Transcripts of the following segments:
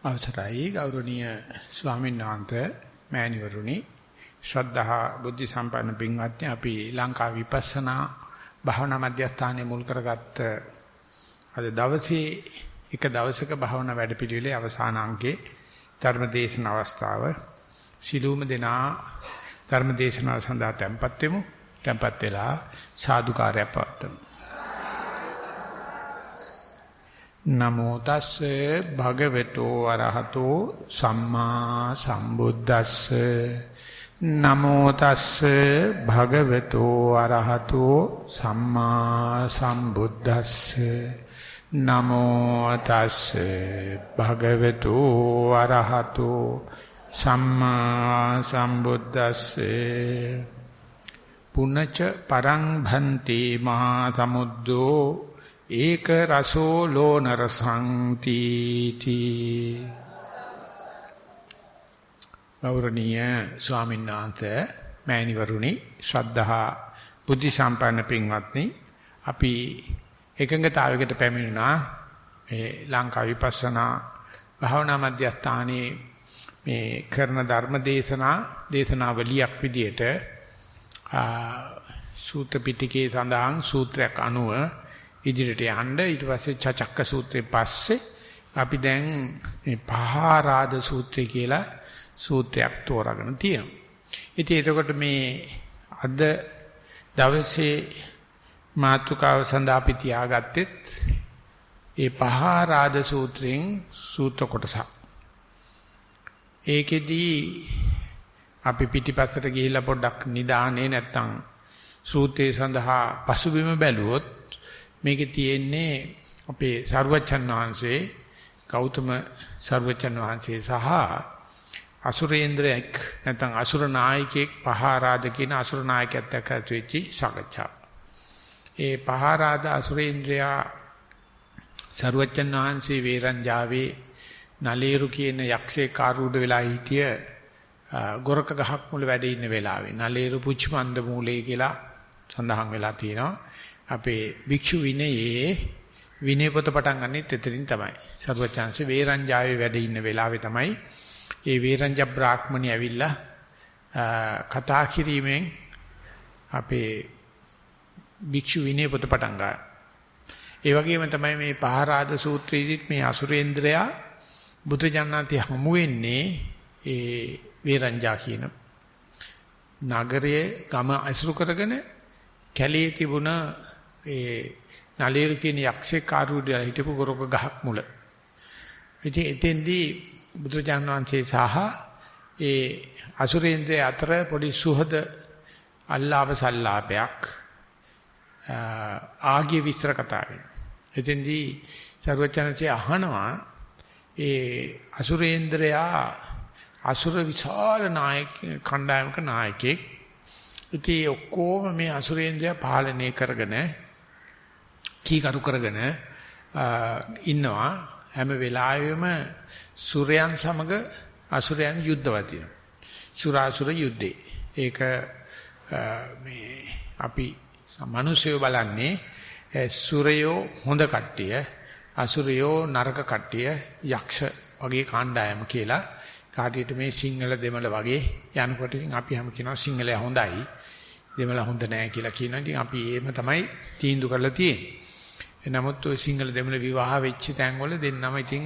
අවසරයි ගෞරවනීය ස්වාමීන් වහන්සේ මෑණිවරුනි ශ්‍රද්ධා බුද්ධ සම්පන්න පින්වත්නි අපි ලංකා විපස්සනා භාවනා මධ්‍යස්ථානයේ මුල් කරගත්ත අද දවසේ එක දවසක භාවනා වැඩපිළිවෙලේ අවසාන අංකයේ ධර්මදේශන අවස්ථාව සිළුම දෙනා ධර්මදේශනාව සඳහා tempත් වෙමු. tempත් වෙලා සාදුකාරය පවත්වමු. නමෝ තස්සේ භගවතෝ අරහතෝ සම්මා සම්බුද්දස්සේ නමෝ තස්සේ භගවතෝ අරහතෝ සම්මා සම්බුද්දස්සේ නමෝ තස්සේ භගවතෝ අරහතෝ සම්මා සම්බුද්දස්සේ පුනච්ච පරං භන්ති මහා සමුද්දෝ ඒක රසෝ ලෝණ රසං තීති. ගෞරවනීය ස්වාමීන් වහන්සේ මෑණිවරුනි ශ්‍රද්ධා බුද්ධ සම්පන්න පින්වත්නි අපි එකඟතාවයකට පැමිණුණා මේ ලංකා විපස්සනා භාවනා මධ්‍යස්ථානයේ මේ කරන ධර්ම දේශනාවලියක් විදියට සූත්‍ර පිටකේ සඳහන් සූත්‍රයක් අනුව ඉදිරියට යන්න ඊට පස්සේ චචක්ක සූත්‍රයෙන් පස්සේ අපි දැන් මේ පහාරාද සූත්‍රය කියලා සූත්‍රයක් තෝරාගෙන තියෙනවා. ඉතින් එතකොට මේ අද දවසේ මාතෘකාව සඳහා අපි තියාගත්තෙත් ඒ පහාරාද සූත්‍රයෙන් සූත්‍ර කොටසක්. ඒකෙදී අපි පිටිපස්සට ගිහිල්ලා පොඩ්ඩක් නිදානේ නැත්තම් සූත්‍රය සඳහා පසුබිම බැලුවොත් මේකේ තියෙන්නේ අපේ සර්වචන් වහන්සේ ගෞතම සර්වචන් වහන්සේ සහ අසුරේන්ද්‍රයෙක් නැත්නම් අසුර නායකයෙක් පහාරාද කියන අසුර නායකයෙක් එක්ක ඇතුවෙච්ච සාකච්ඡා. ඒ පහාරාද අසුරේන්ද්‍රයා සර්වචන් වහන්සේ වේරංජාවේ නලේරු කියන යක්ෂේ කාරූඩ වෙලා හිටිය ගොරක ගහක් මුල වැඩ ඉන්න වෙලාවේ නලේරු පුච්චමන්ද මූලේ කියලා සඳහන් වෙලා තියෙනවා. අපේ භික්ෂු විනයේ විනය පොත පටන් ගන්නෙත් එතනින් තමයි. සර්වචන්සේ වේරංජාවේ වැඩ ඉන්න වෙලාවේ තමයි ඒ වේරංජ බ්‍රාහ්මණි ඇවිල්ලා කතා කිරීමෙන් අපේ භික්ෂු විනය පොත පටන් ගන්න. ඒ වගේම තමයි මේ පහාරාද සූත්‍රයේදීත් මේ අසුරේන්ද්‍රයා බුදුජානනාති හමු වෙන්නේ ඒ වේරංජා කියන නගරයේ ගම අසුරු කරගෙන කැලේ තිබුණ ඒ නලේරු කියන යක්ෂේ කාරුඩිය හිටපු ගොරක ගහක් මුල. ඉතින් එතෙන්දී බුදුරජාණන් වහන්සේ සහ ඒ අසුරේන්ද්‍රය අතර පොඩි සුහද අල්ලාප සල්ලාපයක් ආගිය විස්තර කතා වෙනවා. එතෙන්දී සර්වචනසේ අහනවා ඒ අසුරේන්ද්‍රයා අසුර විශාල නායක කණ්ඩායමක නායකයෙක්. ඉතින් ඔක්කොම මේ අසුරේන්ද්‍රය පාලනය කරගෙන කීකරු කරගෙන ඉන්නවා. හැම වෙලාවෙම සුරයන් සමග අසුරයන් යුද්ධ වදිනවා. සුරාසුර යුද්ධේ. ඒක මේ අපි මිනිස්සු බලන්නේ සුරයෝ හොඳ කට්ටිය, අසුරයෝ නරක කට්ටිය, යක්ෂ වගේ කාණ්ඩායම කියලා. කාටියට මේ සිංහල දෙමළ වගේ යනකොට ඉතින් අපි හැම කියනවා සිංහලයා හොඳයි දෙමළ හොඳ නැහැ කියලා කියනවා. ඉතින් අපි එහෙම තමයි තීන්දුව කරලා තියෙන්නේ. නමුත් ඔය සිංහල දෙමළ විවාහ වෙච්ච තැන්වල දෙන්නම ඉතින්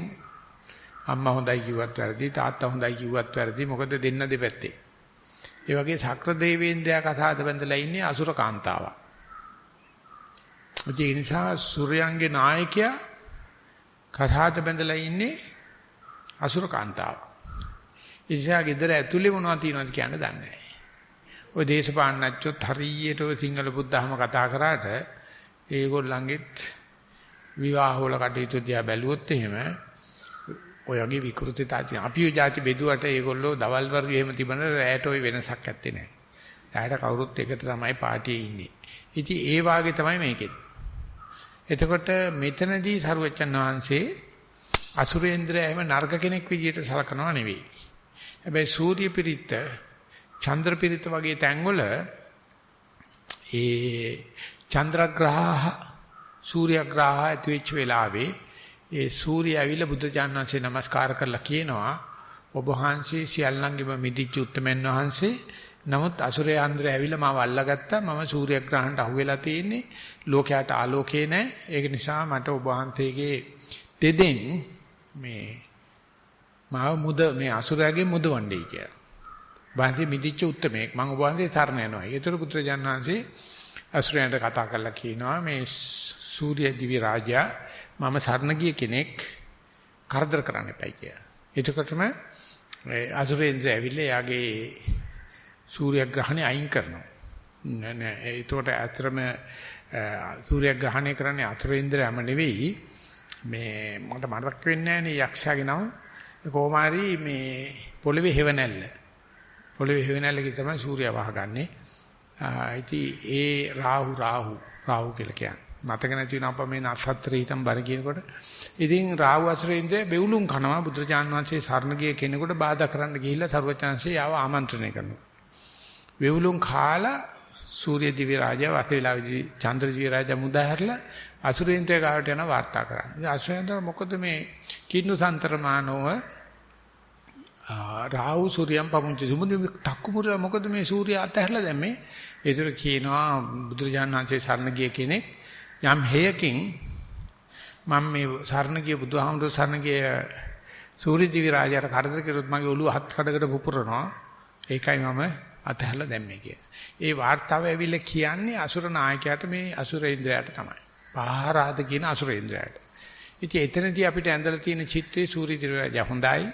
අම්මා හොඳයි කිව්වත් වැරදි තාත්තා හොඳයි කිව්වත් වැරදි. මොකද දෙන්න දෙපැත්තේ. ඒ වගේ ශක්‍ර දේවේන්ද්‍රයා කතාවද බඳලා ඉන්නේ අසුර කාන්තාවක්. ඒ නිසා සූර්යයන්ගේ නායකයා කතාවද බඳලා ඉන්නේ අසුර කාන්තාවක්. ඉතින් ගෙදර ඇතුලේ මොනවද තියෙනවද කියන්න දන්නේ නැහැ. ඔය දේශපාලනච්චොත් හරියට ඔය සිංහල බුද්ධහම කතා කරාට ඒගොල්ලන්ගෙත් විවාහ වල කටයුතු දිහා බැලුවොත් එහෙම ඔයගේ විකෘතිතා තියෙන. අපි ඔය જાති බෙදුවට ඒගොල්ලෝ දවල් වරු එහෙම තිබුණ රැයට ඔය වෙනසක් ඇත්තේ නැහැ. රැයට කවුරුත් එකට තමයි පාටියේ ඉන්නේ. ඉතින් ඒ වාගේ තමයි මේකෙත්. එතකොට මෙතනදී සරුවච්චන් වහන්සේ අසුරේන්ද්‍රය එහෙම නරක කෙනෙක් විදියට සලකනවා නෙවෙයි. හැබැයි සූර්ය පිරිත, චන්ද්‍ර පිරිත වගේ තැන්වල ඒ චන්ද්‍රග්‍රහ, සූර්යග්‍රහ ඇති වෙච්ච වෙලාවේ ඒ සූර්යය ඇවිල්ලා බුදුජානනාංශේ නමස්කාර කරලා කියනවා ඔබ වහන්සේ සියල්ලංගෙම මිදිච්ච උත්තමයන් වහන්සේ. නමුත් අසුරේ ආන්දරය ඇවිල්ලා මාව අල්ලගත්තා. මම සූර්යග්‍රහණයට අහු වෙලා තියෙන්නේ. ලෝකයට ආලෝකේ නැහැ. ඒක නිසා මට ඔබ වහන්සේගේ දෙදෙන් මේ මාව මේ අසුරයාගේ මුදවන්නේ කියලා. වහන්සේ මිදිච්ච උත්තමයෙක් මම ඔබ වහන්සේ සරණ යනවා. ඒතර පුත්‍රජානනාංශේ අසුරයන්ට කතා කරලා කියනවා මේ සූර්ය දිවි රාජයා මම සරණ ගිය කෙනෙක් කරදර කරන්න එපයි කියලා. එතකොටම අසුරේන්ද්‍රය ඇවිල්ලා යාගේ සූර්යග්‍රහණය අයින් කරනවා. නෑ ඒකට ඇත්තටම සූර්යග්‍රහණය කරන්නේ අසුරේන්ද්‍රයම නෙවෙයි. මේ මට මතක් වෙන්නේ නෑනේ යක්ෂයාගේ නම. කොහොම හරි මේ පොළවේ හේවණැල්ල. පොළවේ හේවණැල්ලේ තමයි සූර්යයා වහගන්නේ. ඉතින් ඒ රාහු කියලා කියන්නේ. මතක නැති වෙන අප මේ නසත්‍රේ හිටම් බර කියනකොට ඉතින් රාහු අසුරේන්ද්‍රය බෙවුලුම් කනවා බුදුරජාන් වහන්සේ සරණ ගිය කෙනෙකුට බාධා කරන්න ගිහිල්ලා සර්වචන්සේ යාව ආමන්ත්‍රණය කරනවා. බෙවුලුම් කාලා සූර්ය දිව්‍ය රාජයා වතේලාවේදී චන්ද්‍ර දිව්‍ය රාජයා මුදාහැරලා අසුරේන්ද්‍රය ගාවට යන වාර්තා කරන්නේ. ඉතින් අසුරේන්ද්‍ර මොකද මේ කින්නු සන්තරමානෝව රාහු සූර්යයන් පමුණු සුමුදු තක්කුමුර මොකද මේ සූර්ය අතහැරලා දැම්මේ? ඒතර කියනවා බුදුරජාණන් වහන්සේ සරණ ගිය කෙනෙක් යම් හේයකින් මම මේ සරණ ගිය බුදුහාමුදුර සරණ ගිය සූර්ය දිවි රාජයාට කරදර කෙරුවොත් මගේ ඔළුව හත් කඩකට පුපුරනවා. ඒකයි මම අතහැරලා දැම්මේ කියලා. ඒ වාර්තාව ඇවිල්ලා කියන්නේ අසුර නායකයාට මේ අසුරේන්ද්‍රයාට තමයි. පහරාද කියන අසුරේන්ද්‍රයාට. ඉතින් එතනදී අපිට ඇඳලා තියෙන චිත්තේ සූර්ය දිවි රාජයා හොඳයි.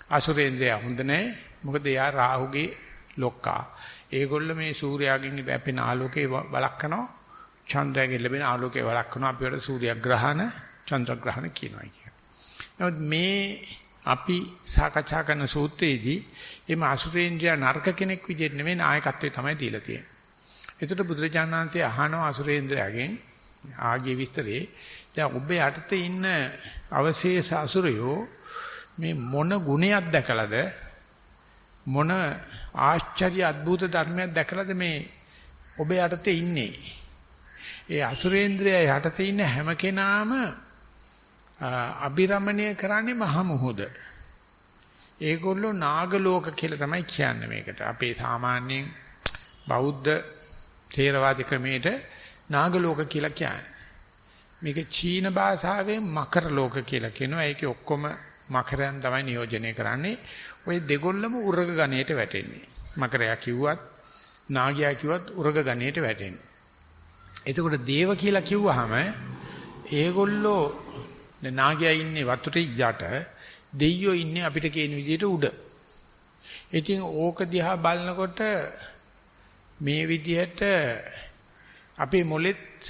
අසුරේන්ද්‍රයා හොඳ නැහැ. මොකද එයා රාහුගේ ලොක්කා. ඒගොල්ල මේ සූර්යාගෙන් වැපෙන ආලෝකේ වළක්වනවා. චන්ද්‍රයාගෙන් ලැබෙන ආලෝකේ වළක්වනවා. අපි වල සූර්යග්‍රහණ චන්ද්‍රග්‍රහණ කියනවා කියන්නේ. නමුත් මේ අපි සාකච්ඡා කරන සූත්‍රයේදී එimhe අසුරේන්ද්‍රයා නරක කෙනෙක් විදිහට නෙමෙයි නායකත්වයේ තමයි දීලා තියෙන්නේ. ඒකට බුදුරජාණන් වහන්සේ අහනවා අසුරේන්ද්‍රයාගෙන් ආගේ විස්තරේ දැන් ඔබ යටතේ ඉන්න අවශේෂ අසුරයෝ මේ මොන ගුණයක් දැකලාද මොන ආශ්චර්ය අద్భుත ධර්මයක් දැකලාද මේ ඔබ යටතේ ඉන්නේ? ඒ අසුරේන්ද්‍රය යටතේ ඉන්න හැම කෙනාම අභිරමණය කරන්නේ මහ මුහුද. ඒගොල්ලෝ නාග ලෝක කියලා තමයි කියන්නේ මේකට. අපේ සාමාන්‍යයෙන් බෞද්ධ ථේරවාද ක්‍රමයට නාග ලෝක කියලා කියන්නේ. මේක චීන භාෂාවෙන් මකර ලෝක කියලා කියනවා. ඒකේ ඔක්කොම මකරයන් තමයි නියෝජනය කරන්නේ. ওই දෙගොල්ලම උරග ගණයට වැටෙන්නේ. මකරයා කිව්වත් නාගයා කිව්වත් උරග ගණයට වැටෙන්නේ. එතකොට දේව කියලා කිව්වහම ඒගොල්ලෝ නාගයා ඉන්නේ වතුරේ යට, දෙයියෝ ඉන්නේ අපිට කියන විදිහට උඩ. ඉතින් ඕක දිහා බලනකොට මේ විදිහට අපේ මොලෙත්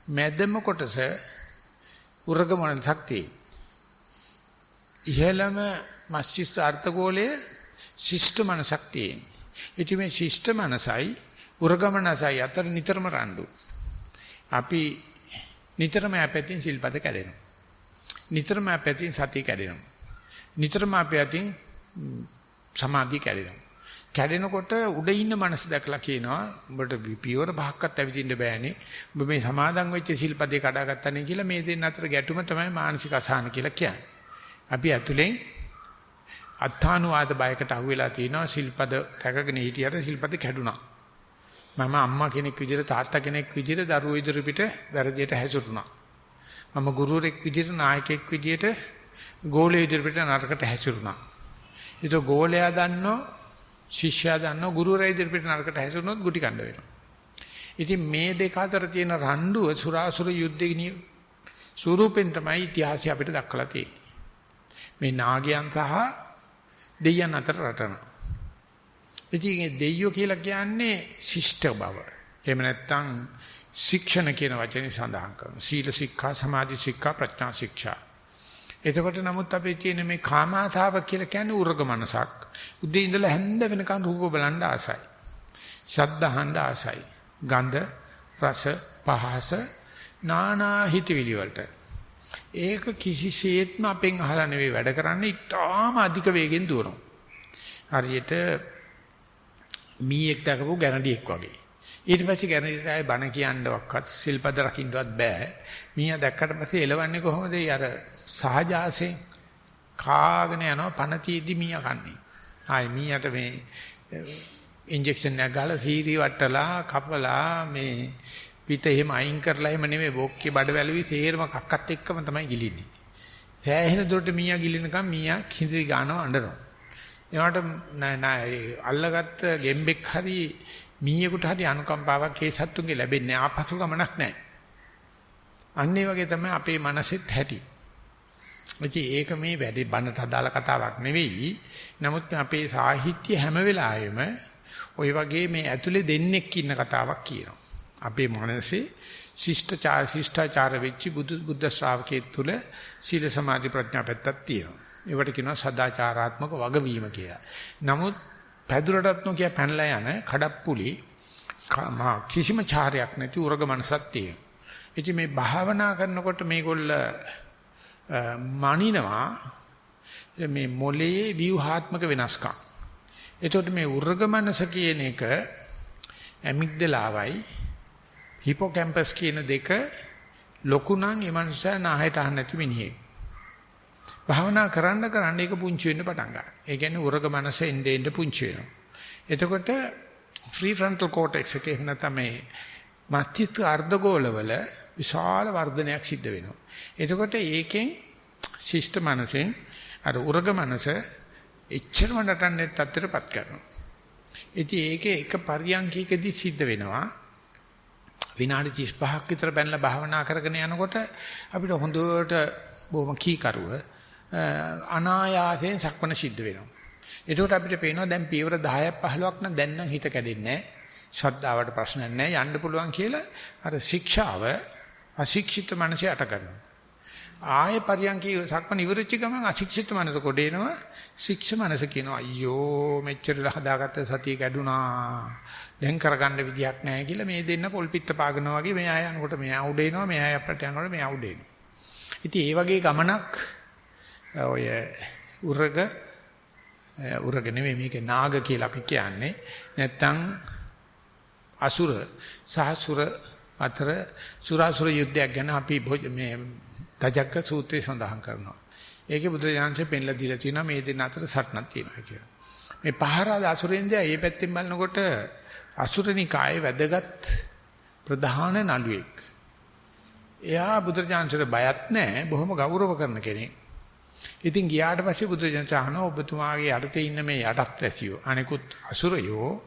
මැදම කොටස උරග මනසක් තියෙනවා. ඉහළම මස්තිෂ්ක අර්ථගෝලයේ ශිෂ්ට මනසක් තියෙනවා. ඉතින් මේ ශිෂ්ට මනසයි උරග මනසයි අතර නිතරම රණ්ඩු. අපි නිතරම අපැතින් සිල්පද කැඩෙනවා. නිතරම අපැතින් සතිය කැඩෙනවා. නිතරම අපැතින් සමාධිය කැඩෙනවා. කැඩෙනකොට උඩ ඉන්න මනස දැකලා කියනවා උඹට පියවර පහක්වත් ඇවිදින්න බෑනේ. උඹ මේ සමාදන් වෙච්ච සිල්පදේ කඩාගත්තානේ කියලා මේ දෙන්න අතර ගැටුම තමයි මානසික අසහන කියලා කියන්නේ. අපි ඇතුලෙන් අත්තානුවාද බයකට අහුවෙලා තිනවා සිල්පද රැකගෙන හිටියට සිල්පද කැඩුනා. මම අම්මා කෙනෙක් විදිහට තාත්තා කෙනෙක් විදිහට දරුවෝ ඉදිරි පිට වැරදියට හැසිරුණා. මම ගුරුවරෙක් විදිහට නායකයෙක් විදිහට ගෝලයේ ඉදිරි පිට නරකට හැසිරුණා. ඒක ගෝලයා දන්නෝ ශිෂ්‍යයා දන්නෝ ගුරුවරයා ඉදිරි පිට නරකට හැසිරුණොත් ගුටි කණ්ඩ වෙනවා. ඉතින් මේ දෙක අතර තියෙන රණ්ඩුව සුරාසුර යුද්ධයේ ස්වරූපෙන් තමයි ඉතිහාසය අපිට දක්වලා තියෙන්නේ. මේ නාගයන් සහ දෙයයන් අතර රටන. ඉතින් මේ දෙයියෝ කියලා කියන්නේ ශිෂ්ට බව. එහෙම නැත්නම් ශික්ෂණ කියන වචනේ සඳහන් කරනවා. සීල ශික්ෂා, සමාධි ශික්ෂා, ප්‍රඥා ශික්ෂා. එතකොට නමුත් අපේ තියෙන මේ කාමාතාව කියලා කියන්නේ උර්ග මනසක්. උදේ ඉඳලා හැන්ද වෙනකන් රූප බලන්න ආසයි. ශබ්ද අහන්න ආසයි. ගන්ධ, රස, පහස, නානා හිතවිලි වලට. ඒක කිසිසේත්ම අපෙන් අහලා නෙවෙයි වැඩ කරන්නේ. ඉතාම අධික වේගෙන් දුවනවා. හරියට මීයක් දැකපු ගැරන්ඩියෙක් වගේ. ඊට පස්සේ ගැරන්ටි ආයේ බණ කියන්නවත් සිල්පද රකින්නවත් බෑ. මීයා දැක්කට පස්සේ එලවන්නේ කොහොමද? අර සහජාසයෙන් කාගෙන යනවා පණ තීදි මීයා කන්නේ. ආයි මීයාට මේ ඉන්ජෙක්ෂන් එකක් ගාලා සීරි වට්ටලා කපලා මේ පිට එහෙම අයින් කරලා එහෙම නෙමෙයි බොක්කේ බඩ වැලුවි සේරම කක්කත් එක්කම තමයි ගිලින්නේ. සෑහෙන දුරට මීයා ගිලිනකම් මීයා කිඳි ගන්නවා අඬනවා. ඒවට නෑ අල්ලගත්ත ගෙම්බෙක් හරි මීයෙකුට හරි අනුකම්පාවක් ඒ සත්තුන්ගේ ලැබෙන්නේ ආපසු ගමනක් නෑ. අන්න ඒ වගේ තමයි අපේ මනසෙත් ඇති. ඒක මේ වැඩි බණට අදාළ කතාවක් නෙවෙයි. නමුත් අපේ සාහිත්‍ය හැම වෙලාවෙම ওই වගේ මේ ඇතුලේ දෙන්නෙක් ඉන්න කතාවක් කියනවා. අපේ මනසේ ශිෂ්ටාචාර වෙච්ච බුද්ධ ශ්‍රාවකයෙක් තුල සීල සමාධි ප්‍රඥා පැත්තක් තියෙනවා. ඒවට කියනවා සදාචාරාත්මක වගවීම කියලා. නමුත් පැදුරටත් නොකිය පැනලා යන කඩප්පුලි කිසිම චාරයක් නැති උරග මනසක් තියෙනවා. ඉතින් මේ භාවනා කරනකොට මේගොල්ල මනිනවා මේ මොලේ ව්‍යුහාත්මක වෙනස්කම්. එතකොට මේ උර්ග මනස කියන එක ඇමිග්දලාවයි හිපෝකැම්පස් කියන දෙක ලොකු නම් ඒ මනුස්සයා නාහයට අහන්න නැති මිනිහෙක්. භාවනා කරන්න ඒක පුංචි වෙන්න පටන් ගන්නවා. ඒ කියන්නේ උර්ග මනස එන්නේ පුංචි වෙනවා. එතකොට ෆ්‍රී ෆ්‍රන්ටල් කෝටෙක්ස් එකේ නැත්නම් මේ මස්තිෂ්ක අර්ධගෝලවල විශාල වර්ධනයක් සිද්ධ වෙනවා. එතකොට ඒකෙන් ශිෂ්ට මනසෙන් අර උර්ග මනස එච්චරම නටන්නේ තත්ත්වයටපත් කරනවා. ඉතින් ඒකේ එක පරියන්කයකදී සිද්ධ වෙනවා. විනාඩි 35ක් විතර බැලලා භාවනා කරගෙන යනකොට අපිට හොඳට බොහොම කීකරුව අනායාසයෙන් සක්මන සිද්ධ වෙනවා. එතකොට අපිට පේනවා දැන් පියවර 10ක් 15ක් නම් දැන් නම් හිත කැඩෙන්නේ නැහැ. ශ්‍රද්ධාවට ප්‍රශ්නයක් නැහැ යන්න පුළුවන් කියලා අර ශික්ෂාව අශික්ෂිත මනසේ අට කරනවා. ආයේ පරියන්කී සක්මන ඉවරච්ච ගමන් අශික්ෂිත මනස කොටේනවා. ශික්ෂ මනස කියනවා අයියෝ මෙච්චරලා හදාගත්ත සතිය කැඩුනා. දැන් කරගන්න විදියක් නැහැ කියලා මේ දෙන්න පොල් පිට පාගනවා වගේ මෙයා යනකොට මෙයා උඩ එනවා මෙයා අපට යනකොට මෙයා උඩ එනවා. ඉතින් ඒ වගේ ගමනක් ඔය උරග නෙමෙයි මේක නාග කියලා අපි කියන්නේ. නැත්තම් අසුර සහසුර අතර සුරාසුර යුද්ධයක් ගැන අපි මේ තජක්ක සූත්‍රයේ සඳහන් කරනවා. ඒකේ බුදුරජාණන්සේ පෙන්ලා දීලා තියෙනවා මේ දෙන්න අතර සටනක් තියෙනවා කියලා. මේ පහරාද අසුරෙන්දයා මේ පැත්තෙන් බලනකොට අසුරනිකායේ වැදගත් ප්‍රධාන නළුවෙක්. එයා බුදුරජාණන්සේට බයත් නැහැ බොහොම ගෞරව කරන කෙනෙක්. ඉතින් ගියාට පස්සේ බුදුරජාණන් අහනවා ඔබතුමාගේ යටතේ ඉන්න මේ යටත් වැසියෝ අනිකුත් අසුරයෝ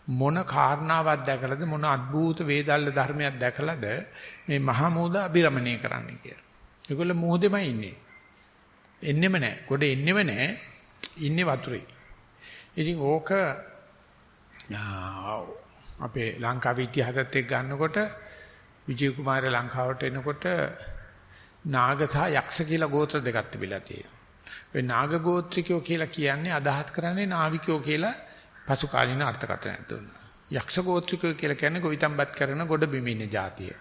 මොන කාරණාවක් දැකලාද මොන අద్భుත වේදල්ල ධර්මයක් දැකලාද මේ මහා මෝද අභිරමණය කරන්න කියලා. ඒගොල්ලෝ මොහොතෙමයි ඉන්නේ. එන්නෙම නැහැ. ගොඩ එන්නෙම නැහැ. ඉන්නේ වතුරේ. ඉතින් ඕක අපේ ලංකාවේ ඉතිහාසයත් එක්ක ගන්නකොට විජය කුමාර ලංකාවට එනකොට නාග සහ යක්ෂ කියලා ගෝත්‍ර දෙකක් තිබිලා තියෙනවා. ඒ නාග ගෝත්‍රිකයෝ කියලා කියන්නේ අදහස් කරන්නේ නාවිකයෝ කියලා පසු කාලින අර්ථකථනයක් දුන්නා. යක්ෂ ගෝත්‍රිකයෝ කියලා කියන්නේ ගොවිතැන්පත් කරන ගොඩ බිම ඉන්න ජාතිය.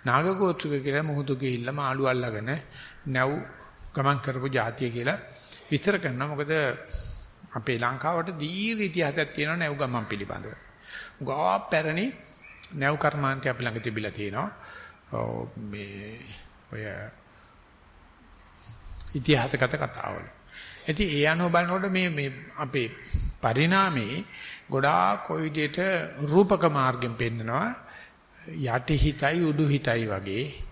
නාග ගෝත්‍රිකයෝ කියලා මුහුදු ගිහිල්ලා මාළු අල්ලගෙන නැව් ගමන් කරපු ජාතිය කියලා විස්තර කරනවා. මොකද අපේ ලංකාවට දීර්ඝ ඉතිහාසයක් තියෙනවා නැව් ගමන් පිළිබඳව. ගා පැරණි නැව් කර්මාන්තය අපි ළඟ තිබිලා තියෙනවා. මේ ඔය ඉතිහාසගත කතාවල. ඉතින් ඒ අනුව බලනකොට මේ අපේ පරිණාමේ ගොඩාක් ඔය විදිහට රූපක මාර්ගෙන් පෙන්නනවා. යටි හිතයි උඩු හිතයි වගේ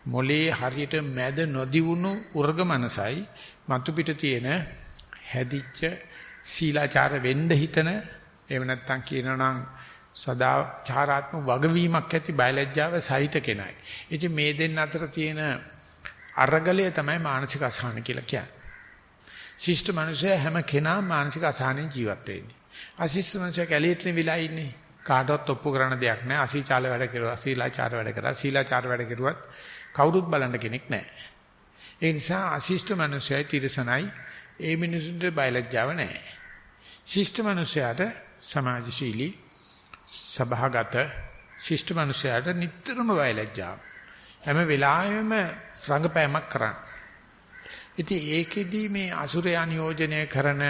මොලේ හරියට මැද නොදිවුණු උර්ග මනසයි මතු පිට තියෙන හැදිච්ච සීලාචාර වෙන්න හිතන එහෙම නැත්නම් කියනනම් සදාචාරාත්මක වගවීමක් ඇති බයලජ්ජාව සහිත කෙනයි. ඉතින් මේ දෙන්න අතර තියෙන අරගලය තමයි මානසික අසහන කියලා කියන්නේ. ශිෂ්ට මනුස්සය හැම කෙනාම මානසික අසහනෙන් ජීවත් වෙන්නේ. අශිෂ්ට මනුස්සය කැලියටනේ විලා ඉන්නේ. කාටවත් ඔප්පු කරන දෙයක් නැහැ. අසීචාල වැඩ කරුවා, සීලාචාර වැඩ කරා, සීලාචාර වැඩ කරුවත් කවුරුත් බලන්න කෙනෙක් නැහැ. ඒ නිසා අශිෂ්ට මනුස්සයයි තිරසනයි ඒ මිනිසුන්ට බයලජ්ජාව නැහැ. ශිෂ්ට මනුස්සයාට සමාජශීලී සභාගත ශිෂ්ට මනුස්සයාට නිතරම බයලජ්ජාව. හැම වෙලාවෙම රංගපෑමක් කරන්න. ඉතින් ඒකෙදි මේ අසුරයා නියෝජනය කරන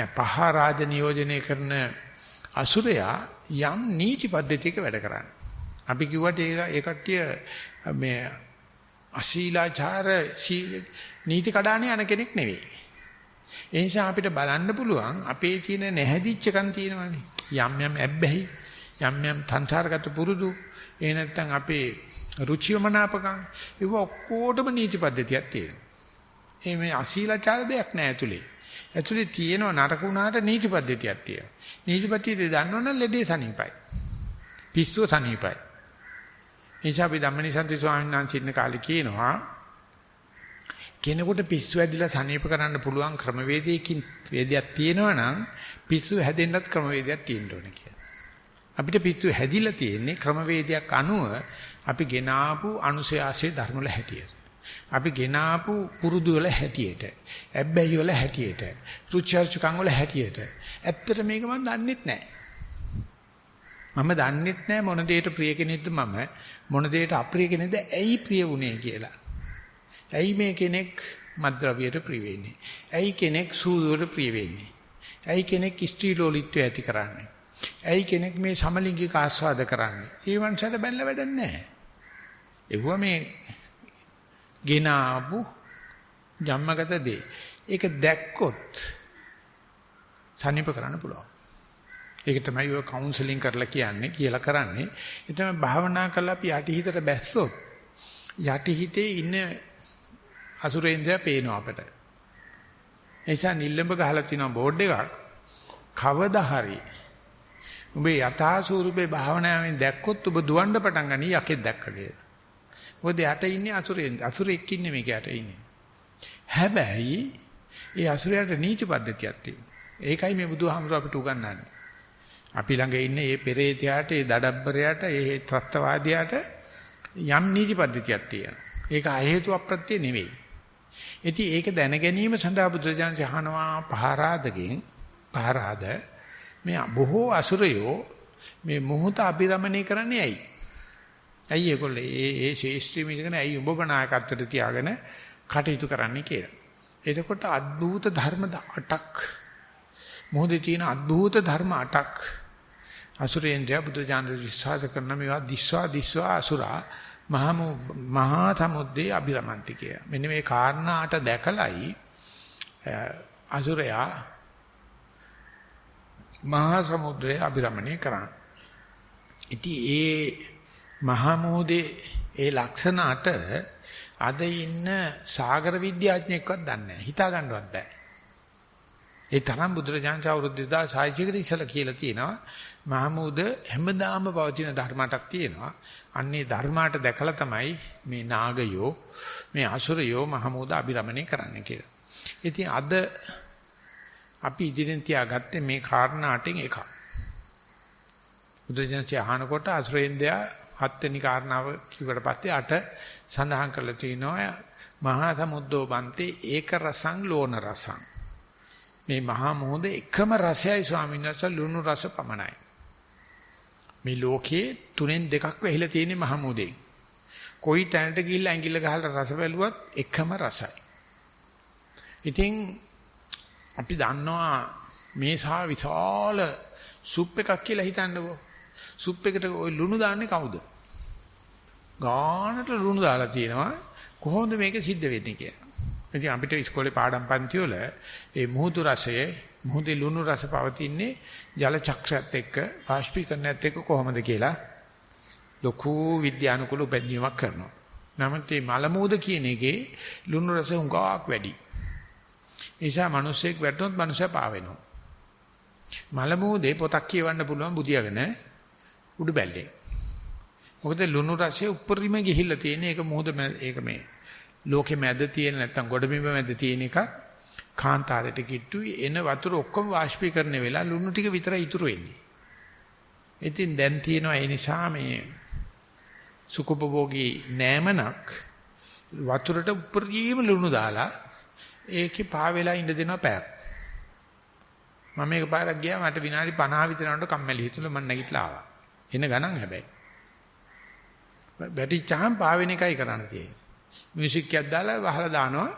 පහරාජ නියෝජනය කරන අසුරයා යම් නීති පද්ධතියක වැඩ කරන්නේ. අපි කිව්වට ඒ කට්ටිය මේ අශීලාචාර නීති කඩානේ යන කෙනෙක් නෙවෙයි. ඒ නිසා අපිට බලන්න පුළුවන් අපේ තියෙන නැහැදිච්චකම් තියෙනවානේ. යම් ඇබ්බැහි යම් සංසාරගත පුරුදු ඒ නැත්තම් අපේ රුචියමනාපකම් ඒව ඔක්කොටම නීති පද්ධතියක් තියෙනවා. මේ අශීලාචාර දෙයක් නෑ ඇතුලේ. ඇතුලේ තියෙන නරක උනාට නීති පද්ධතියක් තියෙනවා. නීති පද්ධතිය දන්නවනම් ලෙඩේ සනීපයි. පිස්සුව සනීපයි. එනිසා අපි ධම්මනිසන්ති ස්වාමීන් වහන්සේ ඉන්න කාලේ කියනවා කෙනෙකුට පිස්සු හැදිලා සනීප කරන්න පුළුවන් ක්‍රමවේදයකින් වේදයක් තියෙනවා නම් පිස්සු හැදෙන්නත් ක්‍රමවේදයක් තියෙන්න ඕනේ කියලා. අපිට පිස්සු හැදිලා තියෙන්නේ ක්‍රමවේදයක් අනුව අපි ගෙනාපු අනුශාසයේ ධර්ම වල හැටියට. අපි ගෙනාපු පුරුදු වල හැටියට. ඇබ්බැහි වල හැටියට. රුචර්චුකම් වල හැටියට. ඇත්තට මේක මම දන්නෙත් නැහැ. මම දන්නෙත් නැහැ මොන දෙයට ප්‍රිය කෙනෙක්ද මම මොන දෙයට අප්‍රිය කෙනෙක්ද ඇයි ප්‍රිය වුනේ කියලා. ඇයි මේ කෙනෙක් මද්ද්‍රව්‍යයට ප්‍රිය වෙන්නේ? ඇයි කෙනෙක් සූදුවට ප්‍රිය වෙන්නේ? ඇයි කෙනෙක් ස්ත්‍රී ලෝලිත්වය ඇති කරන්නේ? ඇයි කෙනෙක් මේ සමලිංගික ආස්වාද කරන්නේ? ඒ වන්සයට බැලලා වැඩක් නැහැ. ඒව මේ ගෙනාවු ජම්මගත දේ. ඒක දැක්කොත් සනීප කරන්න පුළුවන්. ඒක තමයි ඔය කවුන්සලින් කරලා කියන්නේ කියලා කරන්නේ. ඒ තමයි භාවනා කරලා අපි යටිහිතට බැස්සොත් යටිහිතේ ඉන්න අසුරේන්ද්‍රය පේනවා අපට. ඒ නිසා නිල්ලඹ ගහලා තියෙන බෝඩ් එකක් කවදා හරි උඹේ යථා ස්වරූපේ භාවනාවෙන් දැක්කොත් ඔබ දුවන්න පටන් ගනී යකෙක් දැක්ක කියලා. මොකද යට ඉන්නේ අසුරේන්ද්‍ර. අසුරෙක් ඉන්නේ මේක යට ඉන්නේ. හැබැයි ඒ අසුරයට නීති පද්ධතියක් තියෙනවා. ඒකයි මේ බුදුහාමුදුර අපිට උගන්වන්නේ. අපි ළඟ ඉන්නේ මේ පෙරේතයාට, මේ දඩබ්බරයාට, මේ ත්‍ත්වවාදියාට යම් නීති පද්ධතියක් තියෙනවා. ඒක අහේතු අප්‍රත්‍ය නෙවෙයි. ඉතින් ඒක දැන ගැනීම සඳහා බුදුරජාණන් අහනවා පහරාද මේ බොහෝ අසුරයෝ මේ මොහොත අභිරමණය කරන්නේ ඇයි? ඇයි ඒගොල්ලෝ ඒ ශේෂ්ත්‍රීය ඉඳගෙන ඇයි උඹ නායකත්වයට තියාගෙන කටයුතු කරන්නේ කියලා. එතකොට අద్භූත ධර්ම 8ක් මොහොතේ තියෙන අద్භූත ධර්ම 8ක් අසුරේන්ද්‍රය බුදුජානක විශ්වාස කරන මේවා දිස්වා අසුරා මහා සමුද්දේ අභිරමන්ති කිය. මෙන්න මේ කාරණා 8 දැකලයි අසුරයා මහා සමුද්‍රයේ අභිරමණය කරන්නේ. ඉතින් ඒ මහා මොහොතේ ඒ ලක්ෂණ 8 අද ඉන්න සාගර විද්‍යාඥයෙක්වත් දන්නේ නැහැ. හිතා ගන්නවත් බෑ. ඒ තරම් බුදුරජාණන් අවුරුදු 2600කට ඉස්සලා කියලා තියෙනවා මහමුද හැමදාම පවතින ධර්මයක් තියෙනවා. අන්නේ ධර්මාට දැකලා තමයි මේ නාගයෝ මේ අසුරයෝ මහමුද අභිරමණය කරන්න කියලා. ඉතින් අද අපි ඉදිරියෙන් තියාගත්තේ මේ කාරණා 8න් එකක්. බුදුරජාණන් අහනකොට අසුරේන්ද්‍රයා 7 වෙනි කාරණාව කිව්වට පස්සේ 8 සඳහන් කරලා තිනවා මහා සමුද්දෝ බන්තේ ඒක රසං ලෝණ රසං. මේ මහා මොහොත එකම රසයයි ස්වාමීන් වහන්සේ ලුණු රස පමණයි. මේ ලෝකයේ 3න් 2ක් වෙහිලා තියෙන මහා මොහොතෙන්. කොයි තැනට ගිහිල්ලා ඇඟිල්ල ගහලා රස බැලුවත් එකම රසයි. ඉතින් අපි දන්නවා මේ සා විශාල සුප් එකක් කියලා හිතන්නකෝ. සුප් එකට ওই ලුණු දාන්නේ කවුද? ගානට ලුණු දාලා තියෙනවා. කොහොමද මේක සිද්ධ වෙන්නේ කියලා. ඉතින් අපිට ඉස්කෝලේ පාඩම් පන්ති වල මේ මුහුදු රසයේ මුහුදේ ලුණු රස පවතින්නේ ජල චක්‍රයත් එක්ක වාෂ්පීකරණයත් එක්ක කොහොමද කියලා ලොකු විද්‍යානුකූල උපදෙවීමක් කරනවා. නමුත් මේ මල මුහුද කියන එකේ ලුණු රස හුඟක් වැඩි. ඒ නිසා මිනිස්සෙක් වැටුනොත් මිනිසා පාවෙනවා. මල මුහුදේ පොතක් කියවන්න පුළුවන් බුදියාගෙන උඩු බැල්ලේ. මොකද ලුණු රසයේ උඩරිම ගිහිල්ලා තියෙන එක මුහුද ඒක මේ ලෝකෙ මැද තියෙන නැත්තම් ගොඩබිම මැද තියෙන එක කාන්තාරයට කිට්ටුයි එන වතුර ඔක්කොම වාෂ්පීකරණය වෙලා ලුණු ටික විතරයි ඉතුරු වෙන්නේ. ඉතින් දැන් තියෙනවා ඒ නිසා මේ සුඛෝපභෝගී නෑමනක් වතුරට උඩරිම ලුණු දාලා ඒකේ පා වෙලා ඉඳ දෙනවා පැයක්. මම මේක පාරක් ගියා මට විනාඩි 50 විතර යනකොට කම්මැලි හිතුණා මම නැගිටලා ආවා. එන ගණන් හැබැයි. බැටිච්චාම් පාවෙන එකයි කරන්න තියෙන්නේ. මියුසික් එකක් දාලා වහලා දානවා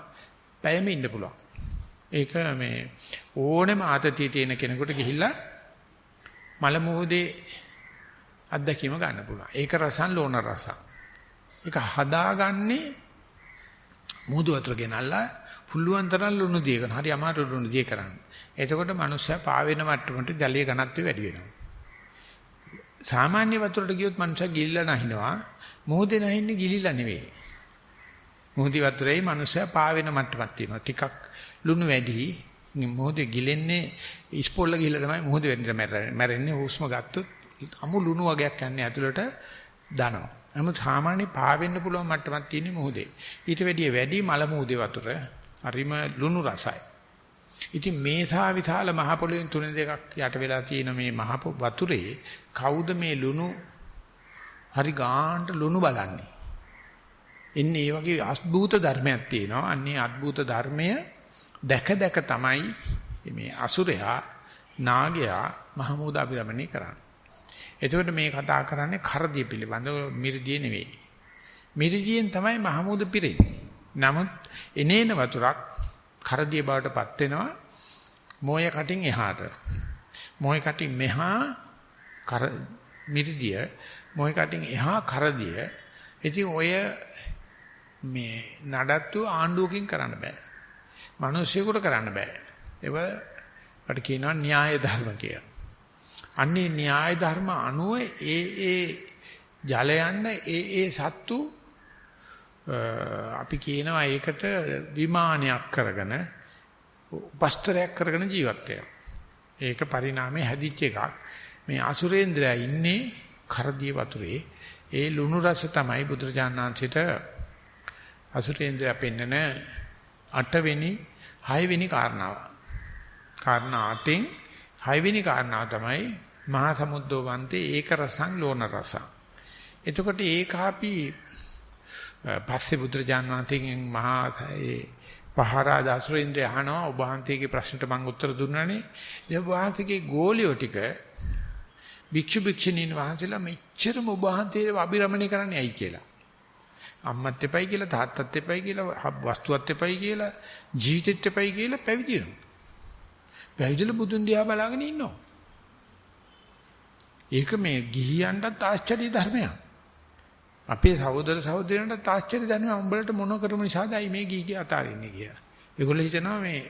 පැයෙම ඉන්න පුළුවන්. ඒක මේ ඕනෙම ආතතිය තියෙන කෙනෙකුට ගිහිල්ලා මල මුහුදේ අත්දැකීම ගන්න පුළුවන්. ඒක රසන් ලෝණ රසක්. ඒක හදාගන්නේ මුහුදු වතුර ගෙනල්ලා පුළුවන් තරම් ලුණු දිය කරන. හරි අමාරු ලුණු දිය කරන්න. එතකොට මනුස්සයා පාවෙන මට්ටමට ජලයේ ඝනත්වය වැඩි වෙනවා. සාමාන්‍ය වතුරට ගියොත් මනුස්සයා ගිලිලා නැහිනවා. මුහුදේ නැහින්නේ ගිලිලා නෙවෙයි. මුහුදේ වතුරේ මනුස්සයා පාවෙන මට්ටමක් තියෙනවා. ටිකක් ලුණු වැඩි. මුහුදේ ගිලෙන්නේ ඉස්පොල්ල ගිහිල්ලා තමයි මුහුදේ වෙන්නේ මැරෙන්නේ. හුස්ම ගත්තොත් අමු ලුණු වගේක් යන්නේ ඇතුළට දනවා. නමුත් සාමාන්‍ය පාවෙන්න පුළුවන් මට්ටමක් තියෙන්නේ මුහුදේ. ඊට වැඩිය වැඩි මල මුහුදේ වතුර හරිම ලුණු රසයි. ඉතින් මේ සා විශාල මහ පොළොවෙන් 3-2ක් යට වෙලා තියෙන මේ මහ වතුරේ කවුද මේ ලුණු හරි ගානට ලුණු බලන්නේ? ඉන්නේ මේ වගේ අద్භූත ධර්මයක් තියෙනවා. අන්නේ අద్භූත ධර්මය දැක දැක තමයි මේ අසුරයා නාගයා මහමූද අභිරමණය කරන්නේ. එතකොට මේ කතා කරන්නේ කරදිය පිළිබඳව මිරිදිය නෙවෙයි. මිරිදියෙන් තමයි මහමූද පිරෙන්නේ. නමුත් එනේන වතුරක් කරදිය බවටපත් වෙනවා මොය කටින් එහාට. මොය කටින් මෙහා මිරිදිය, මොය කටින් එහා කරදිය. ඉතින් ඔය මේ නඩත්තු ආණ්ඩුවකින් කරන්න බෑ. මිනිස්සුෙකුට කරන්න බෑ. ඒවට කියනවා න්‍යාය ධර්ම කියලා. අන්නේ න්‍යාය ධර්ම අනුව ඒ ජලයන්ද ඒ සත්තු අපි කියනවා ඒකට විමානයක් කරගෙන උපස්තරයක් කරගෙන ජීවත් වෙනවා. ඒක පරිණාමයේ හැදිච්ච එකක්. මේ අසුරේන්ද්‍රයා ඉන්නේ කරදිය වතුරේ. ඒ ලුණු රස තමයි බුදුරජාණන් වහන්සේට අසුරේන්ද්‍රයා පෙන්නන 8 වෙනි 6 වෙනි කාරණාව. කාරණා 8න් 6 වෙනි කාරණාව තමයි මහා සමුද්දෝ වන්තේ ඒක රසං ලෝණ රසං. එතකොට ඒක අපි පස්සේ බුදුරජාණන් වහන්සේගෙන් මහා ඒ පහරා දාසුරේන්ද්‍රය අහනවා ඔබ වහන්සේගේ ප්‍රශ්නට මම උත්තර දුන්නානේ. ඒ ඔබ වහන්සේගේ ගෝලියෝ ටික භික්ෂු භික්ෂුණීන් වහන්සේලා මෙච්චරම ඔබ වහන්සේව අභිරමණය කරන්නේ ඇයි කියලා. අම්මත් එපයි කියලා තාත්තත් එපයි කියලා වස්තුවත් එපයි කියලා ජීවිතෙත් එපයි කියලා පැවිදි වෙනවා. පැවිදිලා බුදුන් දිහා බලාගෙන ඉන්නවා. ඒක මේ ගිහියන්ටත් ආශ්චර්ය ධර්මයක්. අපේ සහෝදර සහෝදරයන්ටත් ආශ්චර්ය ධර්මයක්. උඹලට මොන කරමු නිසාදයි මේ ගිහි අතාරින්නේ කියලා. ඒගොල්ලෝ හිතනවා මේ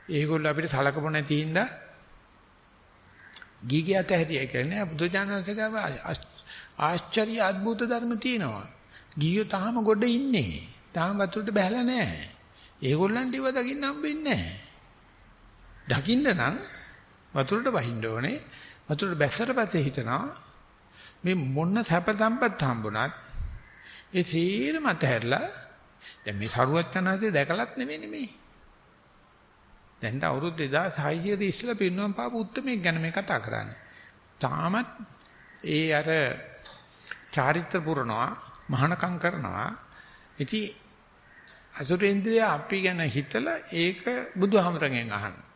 ඒගොල්ලෝ අපිට සලකපො නැති හින්දා ගිහි අතහැරියයි කියන්නේ. බුදුජානකසේගාව ආශ්චර්ය අద్భుත ධර්ම තියෙනවා. ගිහියෝ තාම ගොඩ ඉන්නේ. තාම වතුරට බහැලා නැහැ. ඒගොල්ලන්ට ඉව දකින්න හම්බෙන්නේ නැහැ. දකින්න නම් වතුරට වහින්න ඕනේ. වතුරට බැස්සට පස්සේ හිතනවා මේ මොන සැප සම්පත් හම්බුණත් ඒ සීරම අතහැරලා දැන් මේ සරුවච්චන්හන්සේ දැකලත් නෙමෙයි මේ. දැන් අවුරුදු 2600 ඉස්සෙල්ලා පින්නම් පාපු උත්මයෙක් ගැන මේ කතා කරන්නේ. තාමත් ඒ අර චාරිත්‍ර පුරනවා, මහානකම් කරනවා. ඉතින් අසුරේන්ද්‍රය අපි ගැන හිතලා ඒක බුදුහාමරගෙන් අහනවා.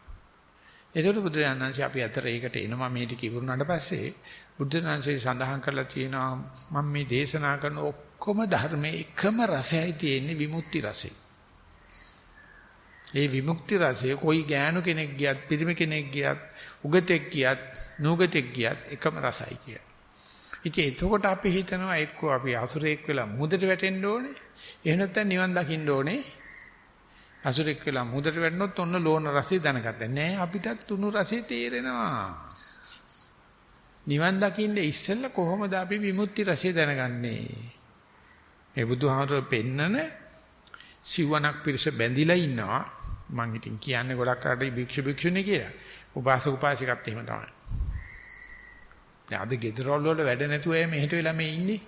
ඒකට බුදුරජාණන්සේ අපි අතර ඒකට එනවා මේ ටික ඉවරුනාට පස්සේ බුදුරජාණන්සේ සඳහන් කරලා තියෙනවා මම මේ දේශනා කරන ඔක්කොම ධර්මයේ එකම රසයයි තියෙන්නේ විමුක්ති රසය. ඒ විමුක්ති රසය કોઈ ගෑනු කෙනෙක් ගියත් පිරිමි කෙනෙක් ගියත් උගතෙක් ගියත් නුගතෙක් ගියත් එකම රසයි කියලා. ඉතින් එතකොට අපි හිතනවා එක්කෝ අපි අසුරෙක් වෙලා මුහුදට වැටෙන්න ඕනේ. එහෙම නැත්නම් නිවන් දකින්න ඕනේ. අසුරෙක් වෙලා මුහුදට වැටෙනොත් ඔන්න ලෝණ රසය දැනගත්තා. නෑ අපිටත් තුණු රසය තේරෙනවා. නිවන් දකින්න ඉස්සෙල්ලා කොහොමද අපි විමුක්ති රසය දැනගන්නේ? මේ බුදුහාමර පෙන්නන සිවණක් පිරිස බැඳිලා ඉන්නවා. මං ඉතින් කියන්නේ ගොඩක් රටේ භික්ෂු භික්ෂුණී කියලා. උපාසක උපාසිකත් එහෙම තමයි. දැන් අද ගෙදරවල වල වැඩ නැතුව එමෙ මෙහෙට වෙලා මේ ඉන්නේ.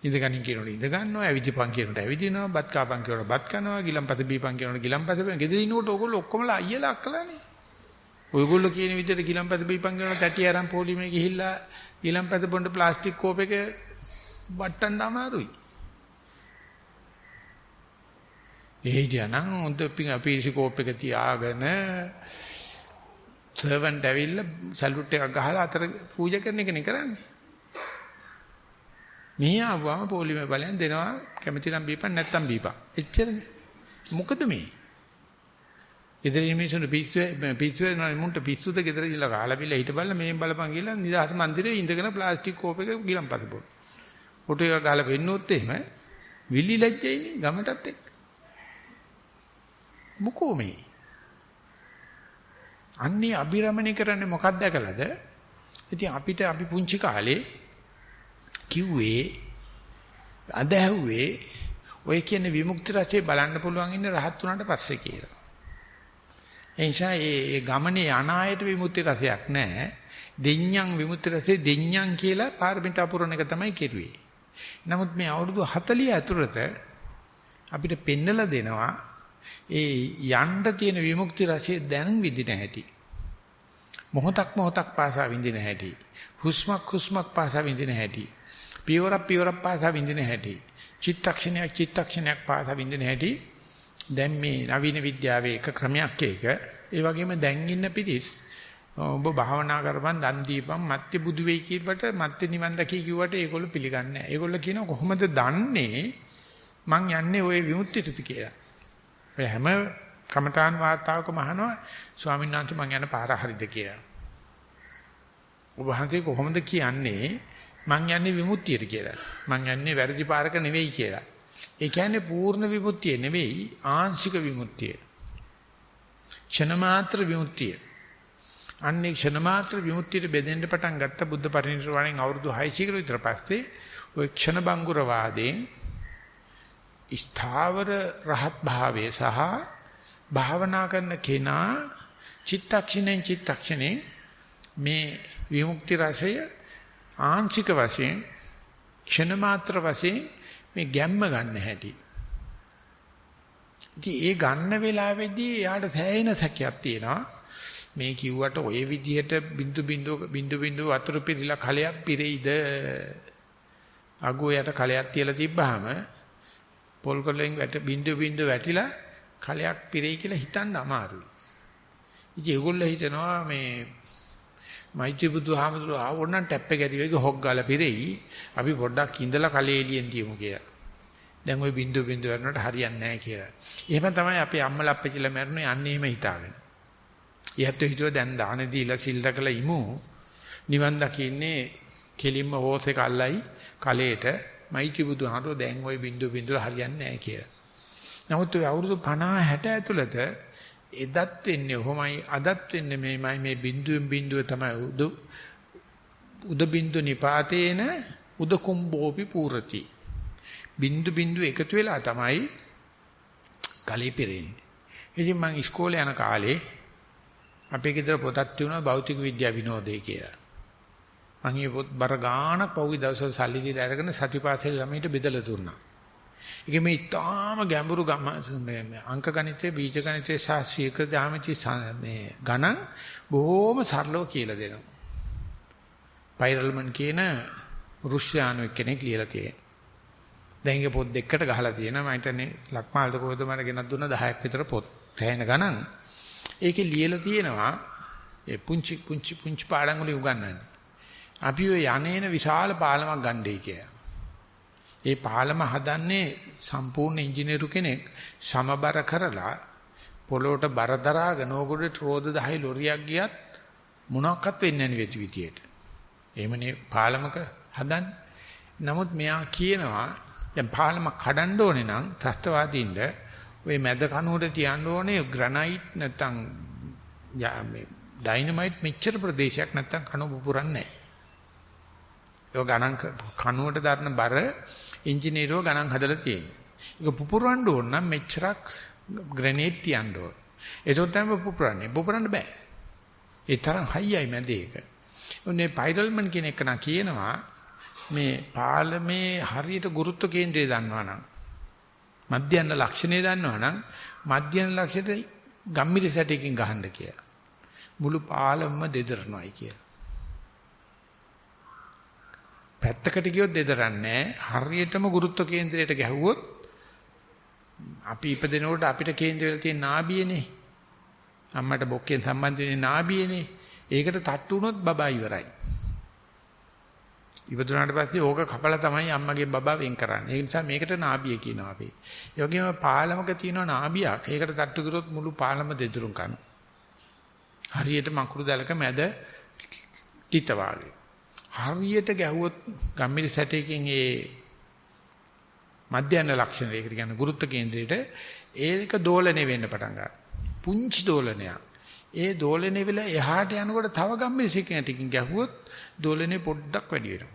ඉඳගනින් කියනකොට ඉඳ ගන්නවා, ඇවිදිපන් කියනකොට ඇවිදිනවා, බත් කාපන් කියනකොට බත් කනවා, ගිලම්පත බීපන් කියනකොට ගිලම්පත බීපන්. ගෙදර ඉන්නකොට ඕගොල්ලෝ ඔක්කොමලා අයියලා අක්කලානේ. ඔයගොල්ලෝ කියන විදිහට ගිලම්පත බීපන් කරන තැටි අරන් පොලිමේ ගිහිල්ලා ගිලම්පත බොන්න ප්ලාස්ටික් කෝප් එක වට්ටන්න අමාරුයි. එහෙදියානම් හොඳ පිං කෝප් එක තියාගෙන සර්වන්ට් ඇවිල්ලා සැලුට් එකක් ගහලා අතර පූජා කරන එකනේ කරන්නේ. මෙහි ආවම පොලිමේ බලයන් දෙනවා කැමති නම් බීපන් නැත්තම් බීපන්. එච්චරනේ. මොකද මේ? ගෙදරින් මිනිස්සුන්ට පිස්සු වෙනවා මුන්ට පිස්සුද ගෙදර ඉඳලා කාලා බිලා හිට බලලා මේ බලපන් කියලා නිදහස් මන්දිරේ ඉඳගෙන ප්ලාස්ටික් කෝපයක ගිලම්පත පොඩ. ෆොටෝ එක ගහලා පෙන්නොත් එහෙම විලි ලැජ්ජයිනේ ගමටත් එක්ක. මොකෝ මේ? අන්නේ අබිරමණය කරන්නේ මොකක්ද දැකලාද? ඉතින් අපි පුංචි කාලේ කිව්වේ අදහුවේ ඔය කියන්නේ විමුක්ති රසය බලන්න පුළුවන් ඉන්නේ රහත් වුණාට පස්සේ කියලා. ඒ නිසා ඒ ගමනේ අනායත විමුක්ති රසයක් නැහැ. දෙඤ්ඤං විමුක්ති රසය දෙඤ්ඤං කියලා පාරමිතා පුරණ එක තමයි කෙරුවේ. නමුත් මේ අවුරුදු 40 ඇතුළත අපිට පෙන්නලා දෙනවා ඒ යන්න තියෙන විමුක්ති රසය දැන් විඳින හැටි. මොහොතක් පාසා විඳින හැටි. හුස්මක් පාසා විඳින හැටි. පියවරක් පාසා විඳින හැටි. චිත්තක්ෂණයක් පාසා විඳින හැටි. දැන් මේ නවීන විද්‍යාවේ එක ක්‍රමයක් ඒක. ඒ වගේම දැන් ඉන්න පිටිස් ඔබ භාවනා කරපන් දන් දීපන් මත්ති බුදු වෙයි කියවට මත්ති නිවන් දකි කිව්වට ඒගොල්ලෝ පිළිගන්නේ නැහැ. ඒගොල්ලෝ කියනවා කොහොමද දන්නේ මං යන්නේ ওই විමුක්තියට කියලා. ඔය හැම කමඨාන් වාර්තාවකම අහනවා ස්වාමීන් වහන්සේ මං යන පාර හරිද කියලා. ඔබ වහන්සේ කොහොමද කියන්නේ මං යන්නේ විමුක්තියට කියලා. මං යන්නේ වැරදි පාරක නෙවෙයි කියලා. ඒ කියන්නේ පූර්ණ විමුක්තිය නෙවෙයි ආංශික විමුක්තිය. ක්ෂණමාත්‍ර විමුක්තිය. අන්නේ ක්ෂණමාත්‍ර විමුක්තියට බෙදෙන්න පටන් ගත්ත බුද්ධ පරිනිර්වාණයෙන් අවුරුදු 600 කට විතර පස්සේ ওই ක්ෂණ බංගුර වාදයෙන් ස්ථාවර රහත් භාවයේ සහ භාවනා කරන කෙනා චිත්තක්ෂණේ මේ විමුක්ති රසය ආංශික වශයෙන් ක්ෂණ මාත්‍ර වශයෙන් මේ ගැම්ම ගන්න හැටි. ඉතින් ඒ ගන්න වෙලාවේදී යාට සෑහෙන සැකයක් තියෙනවා. මේ කිව්වට ඔය විදිහට බින්දු වතුර පිරিলা කලයක් පිරෙයිද? අගෝයට කලයක් තියලා තිබ්බහම පොල් කොල්ලෙන් බින්දු වැටිලා කලයක් පිරෙයි කියලා හිතන්න අමාරුයි. ඉතින් ඒගොල්ලෝ හිතනවා මේ මෛත්‍රී බුදුහාමුදුරුවෝ ආවොත් ටැප් එක ඇති වෙයි හොක් ගාලා පිරෙයි. අපි පොඩ්ඩක් ඉඳලා කලේ එළියෙන් තියමු කියලා. දැන් ওই බින්දු වෙනකොට හරියන්නේ නැහැ කියලා. එහෙම තමයි අපේ අම්මලා අප්පච්චිලා මැරුණේ අන්න එහෙම හිතාගෙන. ඊහත් හිතුව දැන් දාන දීලා සිල් රැකලා ඉමු. නිවන් දකින්නේ කෙලින්ම හොස් එක අල්ලයි කලේට මෛත්‍රී බුදුහාමුදුරුවෝ දැන් ওই බින්දු හරියන්නේ නැහැ කියලා. නමුත් ඔය අවුරුදු 50 60 ඇතුළත එදත් වෙන්නේ කොහොමයි අදත් වෙන්නේ මේමයි මේ බින්දුව තමයි උද බින්දු නිපාතේන උද කුම්භෝපි පූර්ති බින්දු එකතු වෙලා තමයි කලී පෙරෙන්නේ. ඉතින් මම ඉස්කෝලේ යන කාලේ අපේ ගෙදර පොතක් තියුණා භෞතික විද්‍යා විනෝදේ කියලා. මම මේ පොත් බර ගානක් පහුගිය දවස්වල සල්ලි දීලා අරගෙන සතිපාසලේ ළමයින්ට බෙදලා දුන්නා. ඒක මේ ඊටාම ගැඹුරු අංක ගණිතයේ බීජ ගණිතයේ සහ ශීඝ්‍ර ජ්‍යාමිතියේ මේ ගණන් බොහොම සරලව කියලා දෙනවා. පයිරල්මන් කියන රුසියානු කෙනෙක් ලියලා තියෙනවා. දැන් ඒක පොත් දෙකකට ගහලා තියෙනවා. මම හිතන්නේ ලක්මාල්ද කොහෙද මට ගෙනත් දුන්න 10ක් විතර පොත්. තැහෙන ගණන්. ඒකේ ලියලා තියෙනවා ඒ පුංචි පාඩම් වලින් උගන්වන්නේ. අපි ඔය යන්නේන විශාල පාලමක් ගන්නයි කියලා. ඒ පාලම හදන්නේ සම්පූර්ණ ඉංජිනේරු කෙනෙක් සමබර කරලා පොළොවට බර දරාගෙන ඕගොඩට රෝද 10 ලොරියක් ගියත් මොනක්වත් වෙන්නේ නැති වෙති විදියට. එහෙමනේ පාලමක හදන්නේ. නමුත් මෙයා කියනවා දැන් පාලම කඩන්න ඕනේ නම් ත්‍ස්තවාදීන්ද ওই මැද කනුවට තියන්න ඕනේ ග්‍රැනයිට් නැත්තම් මේ ඩයිනමයිට් මෙච්චර ප්‍රදේශයක් නැත්තම් කණු පුපුරන්නේ නැහැ. ඒක ගණන් කනුවට දාන බර ඉංජිනේරුවෝ ගණන් හදලා තියෙනවා. ඒක පුපුරවන්න ඕන නම් මෙච්චරක් ග්‍රැනේඩ් තියන්න ඕන. ඒකෝ තමයි පුපුරන්නේ. පුපුරන්න බෑ. ඒ තරම් හයියයි මැද ඒක. උන්නේ පයිරල්මන් කියන එක නා කියනවා මේ පාලමේ හරියට ගුරුත්ව කේන්ද්‍රය දන්නවනම් මධ්‍යන ලක්ෂණය දන්නවනම් මධ්‍යන ලක්ෂණයට ගම්මිරි සැටයකින් ගහන්න කියලා. මුළු පාලමම දෙදරනවායි කියලා. පැත්තකට ගියොත් දෙදරන්නේ හරියටම ගුරුත්ව කේන්ද්‍රයට ගැහුවොත් අපි ඉපදෙනකොට අපිට කේන්ද්‍රය වල තියෙන නාභියනේ අම්මට බොක්කෙන් සම්බන්ධ වෙන්නේ නාභියනේ ඒකට තට්ටු වුණොත් බබා ඉවරයි. ඉවදුනාට පස්සේ ඕක කපලා තමයි අම්මගේ බබා වෙන් කරන්නේ. ඒ නිසා මේකට නාභිය කියනවා අපි. ඒ වගේම පාලමක තියෙන නාභියක්. ඒකට තට්ටු කරොත් මුළු පාලම දෙදුරුම් කරනවා. හරියට මකුළු දැලක මැද තිත වාගේ. හරියට ගැහුවොත් ගම්මිරි සැටයකින් ඒ මධ්‍යන ලක්ෂණ ඒකට කියන්නේ ගුරුත්ව කේන්ද්‍රයට ඒක දෝලණය වෙන්න පටන් ගන්නවා. පුංචි දෝලනයක්. ඒ දෝලණය වෙලා එහාට යනකොට තව ගම්මිරි සැටයකින් ගැහුවොත් දෝලණය පොඩ්ඩක් වැඩි වෙනවා.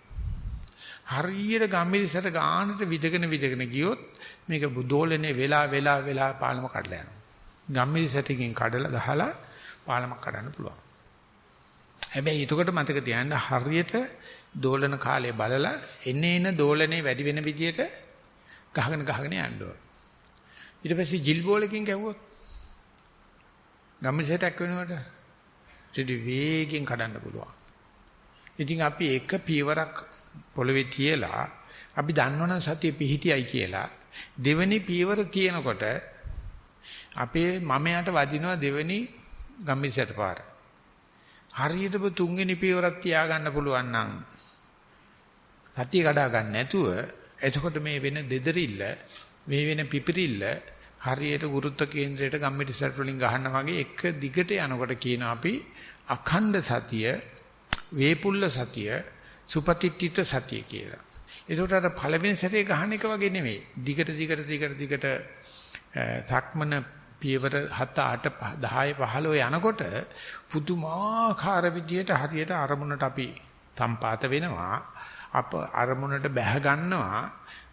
හරියට ගම්මිරි සැට ගානට විදගෙන ගියොත් මේක දෝලණය වෙලා පාලම කඩලා යනවා. ගම්මිරි සැටකින් කඩලා ගහලා පාලමක් කඩන්න පුළුවන්. හැබැයි එතකොට මතක තියාගන්න හරියට දෝලන කාලය බලලා එන දෝලනේ වැඩි වෙන විදියට ගහගෙන යන්න ඕන. ඊට පස්සේ ජිල් බෝලකින් ගැහුවොත් ගම්මිරි සැටක් වෙනකොට ටෙඩි වේගෙන් කඩන්න පුළුවන්. ඉතින් අපි එක පියවරක් පොළවේ තියලා අපි දන්නවනම් සතිය පිහිටියයි කියලා දෙවෙනි පියවර තියෙනකොට අපේ මමයට වදිනවා දෙවෙනි ගම්මිරිසට පාර. හරියටම තුන්වෙනි පියවරක් තියාගන්න පුළුවන් නම් සතිය කඩා ගන්න නැතුව එතකොට මේ වෙන දෙදරිල්ල මේ වෙන පිපිරිල්ල හරියට ගුරුත්ව කේන්ද්‍රයට ගම්මිරිසට වලින් ගහනවා වගේ එක දිගට යනකොට කියන අපි අඛණ්ඩ සතිය වේපුල්ල සතිය සුපතිට්ඨිත සතිය කියලා. ඒකට අර පළවෙනි සැරේ ගහන එක වගේ නෙමෙයි. දිගට තක්මන පියවර 7 8 10 15 යනකොට පුදුමාකාර විදියට හරියට අරමුණට අපි සම්පාත වෙනවා. අප අරමුණට බැහැ ගන්නවා.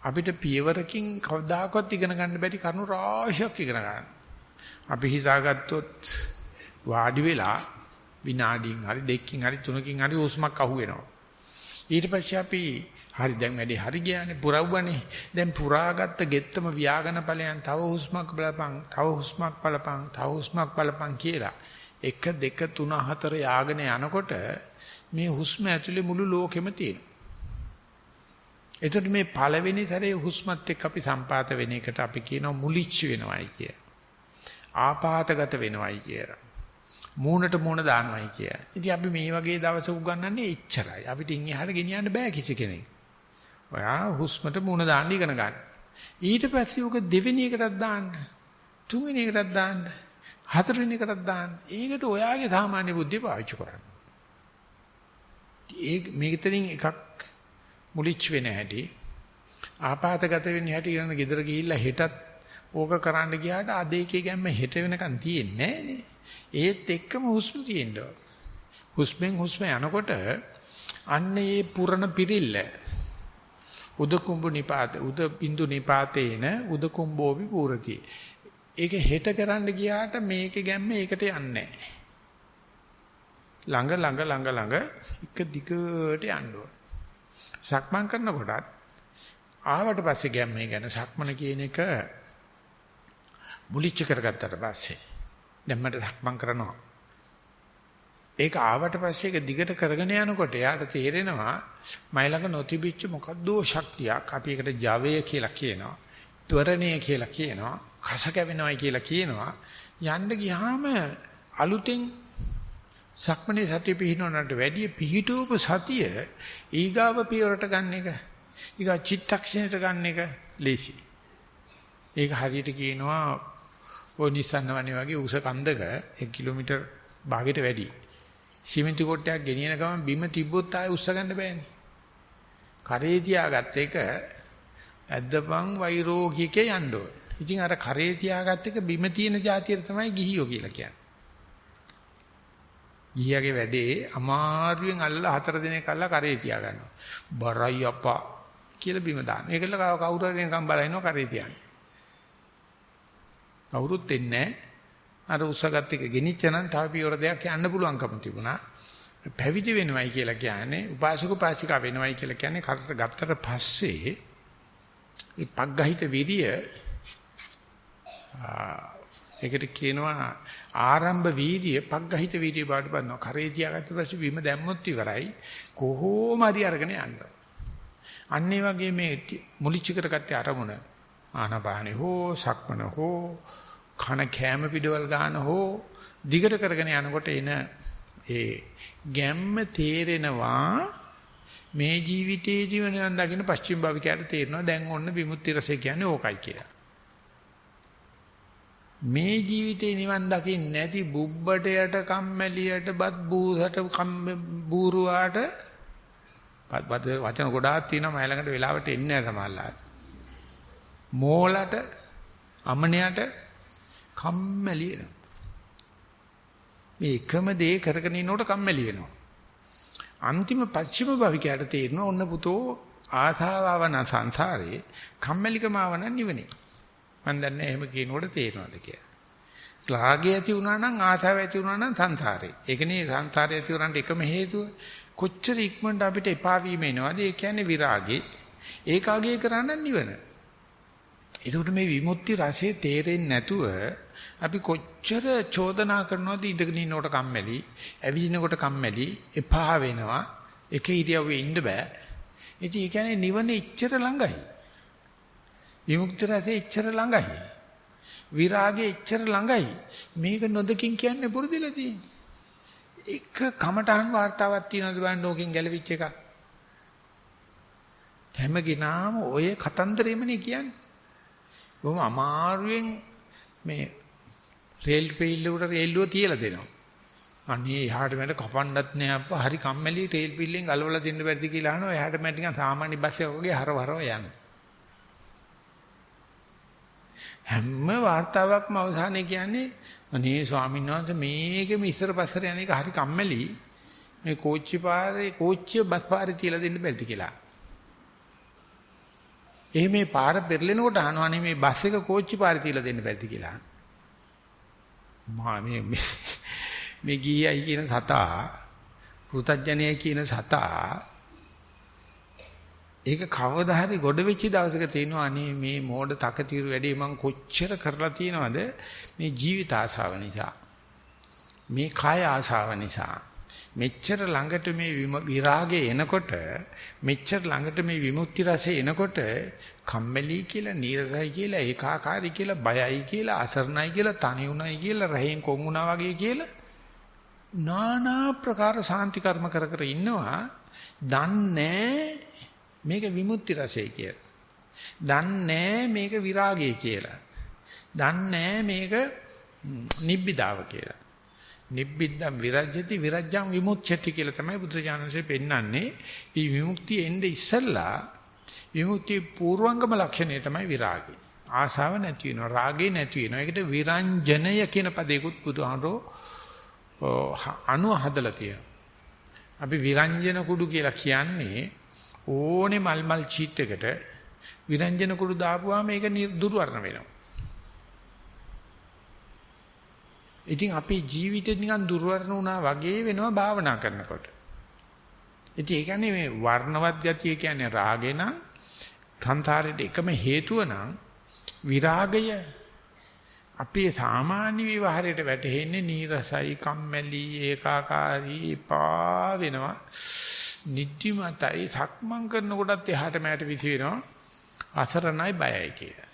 අපිට පියවරකින් කවදාකවත් ඉගෙන ගන්න බැරි කරුණු රාශියක් ඉගෙන ගන්න. අපි හිතාගත්තොත් වාඩි වෙලා විනාඩියෙන් හරි දෙකකින් හරි තුනකින් හරි හුස්මක් අහු වෙනවා. ඊට පස්සේ අපි හරි දැන් වැඩි හරි ගියානේ පුරවුවනේ. දැන් පුරාගත්ත ගෙත්තම ව්‍යාගන ඵලයන් තව හුස්මක් බලපං තව හුස්මක් බලපං තව හුස්මක් බලපං කියලා 1 2 3 4 යාගෙන යනකොට මේ හුස්ම ඇතුලේ මුළු ලෝකෙම තියෙනවා. එතකොට මේ පළවෙනි සැරේ හුස්මත් එක්ක අපි සම්පාත වෙන එකට අපි කියනවා මුලිච්ච වෙනවයි කිය. ආපాతගත වෙනවයි කියලා. මූණට මූණ දානවයි කිය. ඉතින් අපි මේ වගේ දවසක උගන්වන්නේ එච්චරයි. අපිට ඉන් එහාට ගෙනියන්න බෑ කිසි කෙනෙක්. ඔයා හුස්මට මූණ දාන්න ඉගෙන ගන්න. ඊට පස්සේ උක දෙවෙනි එකටත් දාන්න. තුන්වෙනි එකටත් දාන්න. හතරවෙනි එකටත් දාන්න. ඒකට ඔයාගේ සාමාන්‍ය බුද්ධිය පාවිච්චි කරන්න. මේකෙන් එකක් මුලිච්ච වෙන හැටි ආපాతගත වෙන හැටි කියන ගෙදර ගිහිල්ලා හෙටත් ඕක කරන්න ගියාට අද එකේ ගැම්ම හෙට වෙනකන් තියෙන්නේ නෑනේ. ඒත් එක්කම හුස්ම තියෙනවා. හුස්මෙන් හුස්ම යනකොට අන්න ඒ පුරණ පිරිල්ල උදකුම්බු නිපාත උද බින්දු නිපාතේන උදකුම්බෝවි පුරති. ඒක හෙට කරන්න ගියාට මේකේ ගැම්ම ඒකට යන්නේ නෑ. ළඟ එක දිගට යන්න ඕන. සක්මන් කරනකොටත් ආවට පස්සේ ගැම්මේ ගැන සක්මන කියන එක මුලිච්ච කරගත්තට පස්සේ දැන් මට සක්මන් කරනවා. ඒක ආවට පස්සේ ඒක දිගට කරගෙන යනකොට යාට තේරෙනවා මයි ළඟ නොතිබිච්ච මොකද්දෝ ශක්තියක්. අපි ඒකට ජවය කියලා කියනවා. ත්වරණය කියලා කියනවා. කස කැවෙනවයි කියලා කියනවා. යන්න ගියාම අලුතෙන් සක්මනේ සතිය පිහිනවන්නට වැඩිය පිහිටුවපු සතිය ඊගාව පියවරට ගන්න එක ඊගා චිත්තක්ෂණයට ගන්න එක ලේසි. ඒක හරියට කියනවා ඔය නිසන්නවනේ වගේ උස කන්දක 1 කිලෝමීටර් භාගයට වැඩි. සිමෙන්ති කොටයක් ගෙනියන ගමන් බිම තිබ්බොත් ආයෙ උස්ස ගන්න බෑනේ. කරේ තියාගත්ත එක ඇද්දපන් වෛරෝ කීකේ යන්න ඕන. ඉතින් අර කරේ තියාගත්ත එක බිම තියෙන જાතියට තමයි ගිහියෝ කියලා කියන්නේ. ගිහියාගේ වැඩේ අමාරුවෙන් අල්ලලා 4 දිනක් අල්ලලා කරේ තියා ගන්නවා. බරයි අප්පා කියලා බිම දානවා. ඒකල කවුරු හරි නිකන් බලනවා කරේ තියන්නේ. කවුරුත් එන්නේ අර උස්සගත් එක ගෙනිච්ච නම් තව පියවර දෙයක් යන්න පුළුවන්කම තිබුණා. පැවිදි වෙනවයි කියලා කියන්නේ උපාසක උපාසිකා වෙනවයි කියලා කියන්නේ කරට ගත්තට පස්සේ මේ පග්ගහිත විරිය ඒකට කියනවා ආරම්භ වීර්ය පග්ගහිත වීර්ය බාට බන්නවා. කරේ තියාගත්ත පස්සේ බිම දැම්මොත් ඉවරයි. කොහොම හරි අරගෙන යන්න. අන්න ඒ වගේ මේ මුලිච්ච කරගත්තේ අරමුණ ආනපානෙ හෝ සක්මන හෝ කන කැම පිටවල් ගන්න හෝ දිගට කරගෙන යනකොට එන ඒ ගැම්ම තේරෙනවා. මේ ජීවිතයේදී නිවන් දකින්න පස්චිම භවිකයට තේරෙනවා දැන් ඔන්න විමුක්ති රසය කියන්නේ ඕකයි කියලා. මේ ජීවිතේ නිවන් දකින්න නැති බුබ්බටයට කම්මැලියට බත් බූසට බූරුවාට වචන ගොඩාක් තියෙනවා මම ළඟට වෙලාවට එන්නේ නැහැ සමහරවිට. මෝලට අමනයට කම්මැලි වෙනවා. මේ එකම දේ කරගෙන ඉන්නකොට කම්මැලි වෙනවා. අන්තිම පස්චිම භවිකයට තේරෙනවා ඔන්න පුතෝ ආසාවවන සංසාරේ කම්මැලිකම ආවන නිවනේ. මම දන්නේ එහෙම කියනකොට තේරෙනවද කියලා. රාගය ඇති වුණා නම් ආසාව ඇති වුණා නම් සංසාරේ. ඒකනේ සංසාරය ඇති වුණාට එකම හේතුව. කොච්චර ඉක්මනට අපිට එපා වීම එනවාද? ඒ කියන්නේ විරාගේ. ඒකාගේ කරන්න නිවන. ඒකට මේ විමුක්ති රසයේ තේරෙන්නේ නැතුව අපි කොච්චර චෝදනා කරනවද ඉඳගෙන ඉන්නකොට කම්මැලි, ඇවිදිනකොට කම්මැලි, එපා වෙනවා, එක ඉරියව්වේ ඉන්න බෑ. ඉතින් ඒ කියන්නේ නිවන ඉච්ඡර ළඟයි. විමුක්ති රසයේ ඉච්ඡර ළඟයි. විරාගයේ ඉච්ඡර ළඟයි. මේක නොදකින් කියන්නේ පුරුදුලා තියෙන්නේ. එක කමටහන් වார்த்தාවක් තියනද බලන්න ඕකෙන් ගැලවිච්ච එක. හැම ගිනාම ඔය කතන්දරෙමනේ කියන්නේ. බොහොම අමාරුවෙන් මේ රේල් පිල්ලුවට රේල්ලුව තියලා දෙනවා. අනේ එහාට මට කපන්නත් නෑ අප්පා හරි කම්මැලි රේල් පිල්ලෙන් ගලවලා දෙන්න බැරිද කියලා අහනවා. එහාට මට නිකන් සාමාන්‍ය බස් එකක් වගේ හරවරව යනවා. හැම වார்த்தාවක්ම අවසානයේ කියන්නේ අනේ ස්වාමීන් වහන්සේ මේකෙම ඉස්සර පස්සර යන එක හරි කම්මැලි. මේ කෝච්චිය බස් පාරේ තියලා දෙන්න බැරිද කියලා. මේ පාර පෙරලෙනකොට අහනවානේ මේ බස් එක කෝච්චි පාරේ තියලා දෙන්න බැරිද කියලා. මේ ගියයි කියන සතා පෘථග්ජනයයි කියන සතා ඒක කවදා හරි ගොඩ වෙච්ච දවසක තේනවා අනේ මේ මෝඩ තකතිරු වැඩේ මං කොච්චර කරලා තියෙනවද මේ ජීවිත ආශාව නිසා මේ කාය ආශාව නිසා මෙච්චර ළඟට මේ විරාගය එනකොට මෙච්චර ළඟට මේ විමුක්ති රසය එනකොට කම්මැලි කියලා නීරසයි කියලා ඒකාකාරී කියලා බයයි කියලා අසරණයි කියලා තනි උණයි කියලා රහෙන් කොන් උනා වගේ කියලා নানা ප්‍රකාර සාන්ති කර්ම කර කර ඉන්නවා දන්නේ මේක විමුක්ති රසය කියලා. දන්නේ මේක විරාගය කියලා. දන්නේ මේක නිබ්බිදාව කියලා. නිබ්බිද්දම් විරජ්‍යති විරජ්‍යං විමුච්ඡති කියලා තමයි බුදුරජාණන්සේ පෙන්වන්නේ. මේ විමුක්තිය එන්නේ ඉස්සල්ලා විමුක්තිය පූර්වංගම ලක්ෂණය තමයි විරාගය. ආසාව නැති වෙනවා, රාගය නැති වෙනවා. ඒකට විරංජනය කියන පදේකුත් බුදුහාරෝ අනුව හදලා තියෙනවා. අපි විරංජන කුඩු කියලා කියන්නේ ඕනේ මල් චීට් එකට විරංජන කුඩු දාපුවාම ඒක දුර්වර්ණ වෙනවා. ඉතින් අපේ ජීවිතේ නිකන් දුර්වර්ණ වුණා වගේ වෙනවා භාවනා කරනකොට. ඉතින් ඒ කියන්නේ මේ වර්ණවත් ගතිය කියන්නේ රාගේ නම් සංසාරේට එකම හේතුව නම් විරාගය අපේ සාමාන්‍ය විවහාරයට වැටෙන්නේ නීරසයි කම්මැලි ඒකාකාරී පා වෙනවා. නිදිමතයි සක්මන් කරනකොටත් එහාට මෑට විසි වෙනවා අසරණයි බයයි කියලා.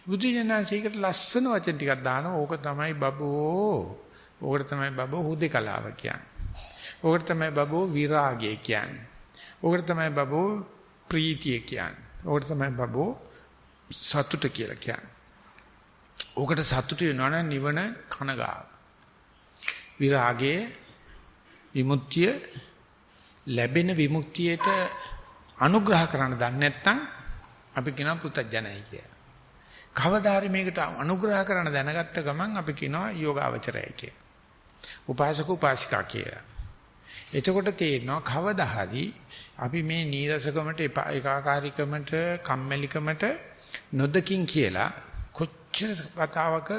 බුදුජානකීකට ලස්සන වචන ටිකක් දානවා. ඕක තමයි බබෝ. ඕකට තමයි බබෝ හුදේකලාව කියන්නේ. ඕකට තමයි බබෝ විරාගය කියන්නේ. ඕකට තමයි බබෝ ප්‍රීතිය කියන්නේ. ඕකට තමයි බබෝ සතුට කියලා කියන්නේ. ඕකට සතුට වෙනවා නම් නිවන කනගාව. විරාගයේ විමුක්තිය ලැබෙන විමුක්තියට අනුග්‍රහ කරන්න දන්නේ නැත්නම් අපි කියනවා පුතඥයි කියලා. කවදාහරි මේකට අනුග්‍රහ කරන්න දැනගත්ත ගමන් අපි කියනවා යෝගාවචරයයි කියලා. උපාසක උපාසිකා කියලා. එතකොට තේරෙනවා කවදාහරි අපි මේ නීරසකමට ඒකාකාරීකමට කම්මැලිකමට නොදකින් කියලා කොච්චර වතාවක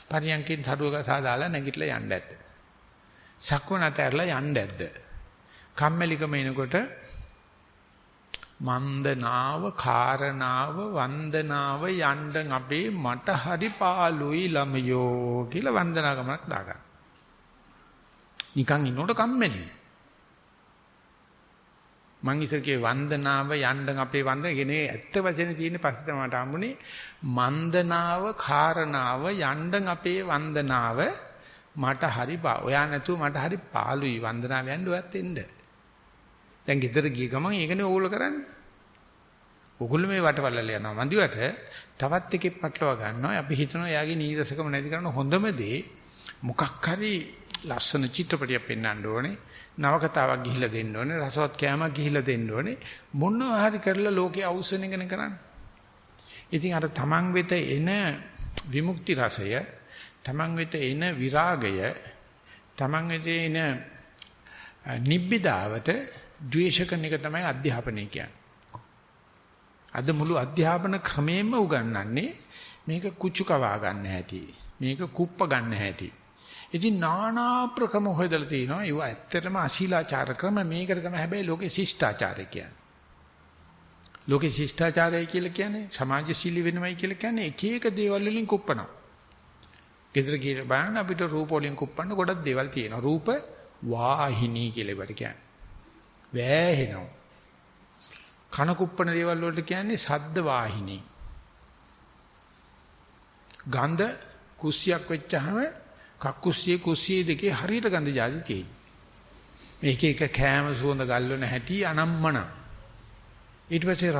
පරියන්කෙන් සරුවක සාදාලා නැගිටලා යන්න ඇද්ද? සක්වනතරලා යන්න ඇද්ද? කම්මැලිකම එනකොට මන්දනාව කාරණාව වන්දනාව යන්න අපේ මට හරි පාළුයි ළමයෝ කියලා වන්දනා ගමනක් දාගන්න. නිකන් ඉන්නකොට කම්මැලි. මං ඉස්සරකේ වන්දනාව යන්න අපේ වන්දනගෙන ඇත්ත වචනේ තියෙන පස්සේ තමයි මට හම්බුනේ මන්දනාව කාරණාව යන්න අපේ වන්දනාව මට හරි ඔයා නැතුව මට හරි පාළුයි වන්දනාව යන්න ඔයත් එන්න. දැන් ගෙදර ගිය ගමන් ඒකනේ ඕගොල්ලෝ කරන්නේ. ඕගොල්ලෝ මේ වටවලල යනවා මන්දිවට තවත් එකෙක් පටලවා ගන්නවා. අපි හිතනවා යාගේ නීරසකම නැති කරන හොඳම දේ මොකක් හරි ලස්සන චිත්‍රපටියක් පෙන්වන්න ඕනේ. නවකතාවක් ගිහිල්ලා දෙන්න ඕනේ. රසවත් කෑමක් ගිහිල්ලා දෙන්න ඕනේ. මොනවා හරි කරලා ලෝකේ අවශ්‍යන එකනේ කරන්නේ. ඉතින් අර තමන් වෙත එන විමුක්ති රසය, තමන් වෙත එන විරාගය, තමන් වෙත එන නිබ්බිදාවට ද්වේෂ කරන එක තමයි අධ්‍යාපනය කියන්නේ. අද මුළු අධ්‍යාපන ක්‍රමයෙන්ම උගන්වන්නේ මේක කුචු කවා ගන්න හැටි, මේක කුප්ප ගන්න හැටි. ඉතින් නානා ප්‍රකම හොයදලා තිනවා. ඒව ඇත්තටම අශීලාචාර ක්‍රම. මේකට තමයි හැබැයි ලෝකේ ශිෂ්ටාචාරය කියන්නේ. ලෝකේ ශිෂ්ටාචාරය කියලා කියන්නේ සමාජශීලී වෙනවයි කියලා කියන්නේ එක එක දේවල් වලින් කුප්පනවා. ගෙදර ගිහින් බලන්න අපිට රූප වලින් කුප්පන්න ගොඩක් දේවල් තියෙනවා. රූප වාහිනී කියලා ඒකට කියන්නේ. වැහෙනවා. කන කුප්පන දේවල් වලට කියන්නේ ශබ්ද වාහිනී. ගන්ධ කුස්සියක් වෙච්චහම කක්කුස්සියේ දෙකේ හරියට ගඳ જાති තියෙනවා. මේක එක කෑම සුවඳ ගල්වන හැටි අනම්මන. ඊට පස්සේ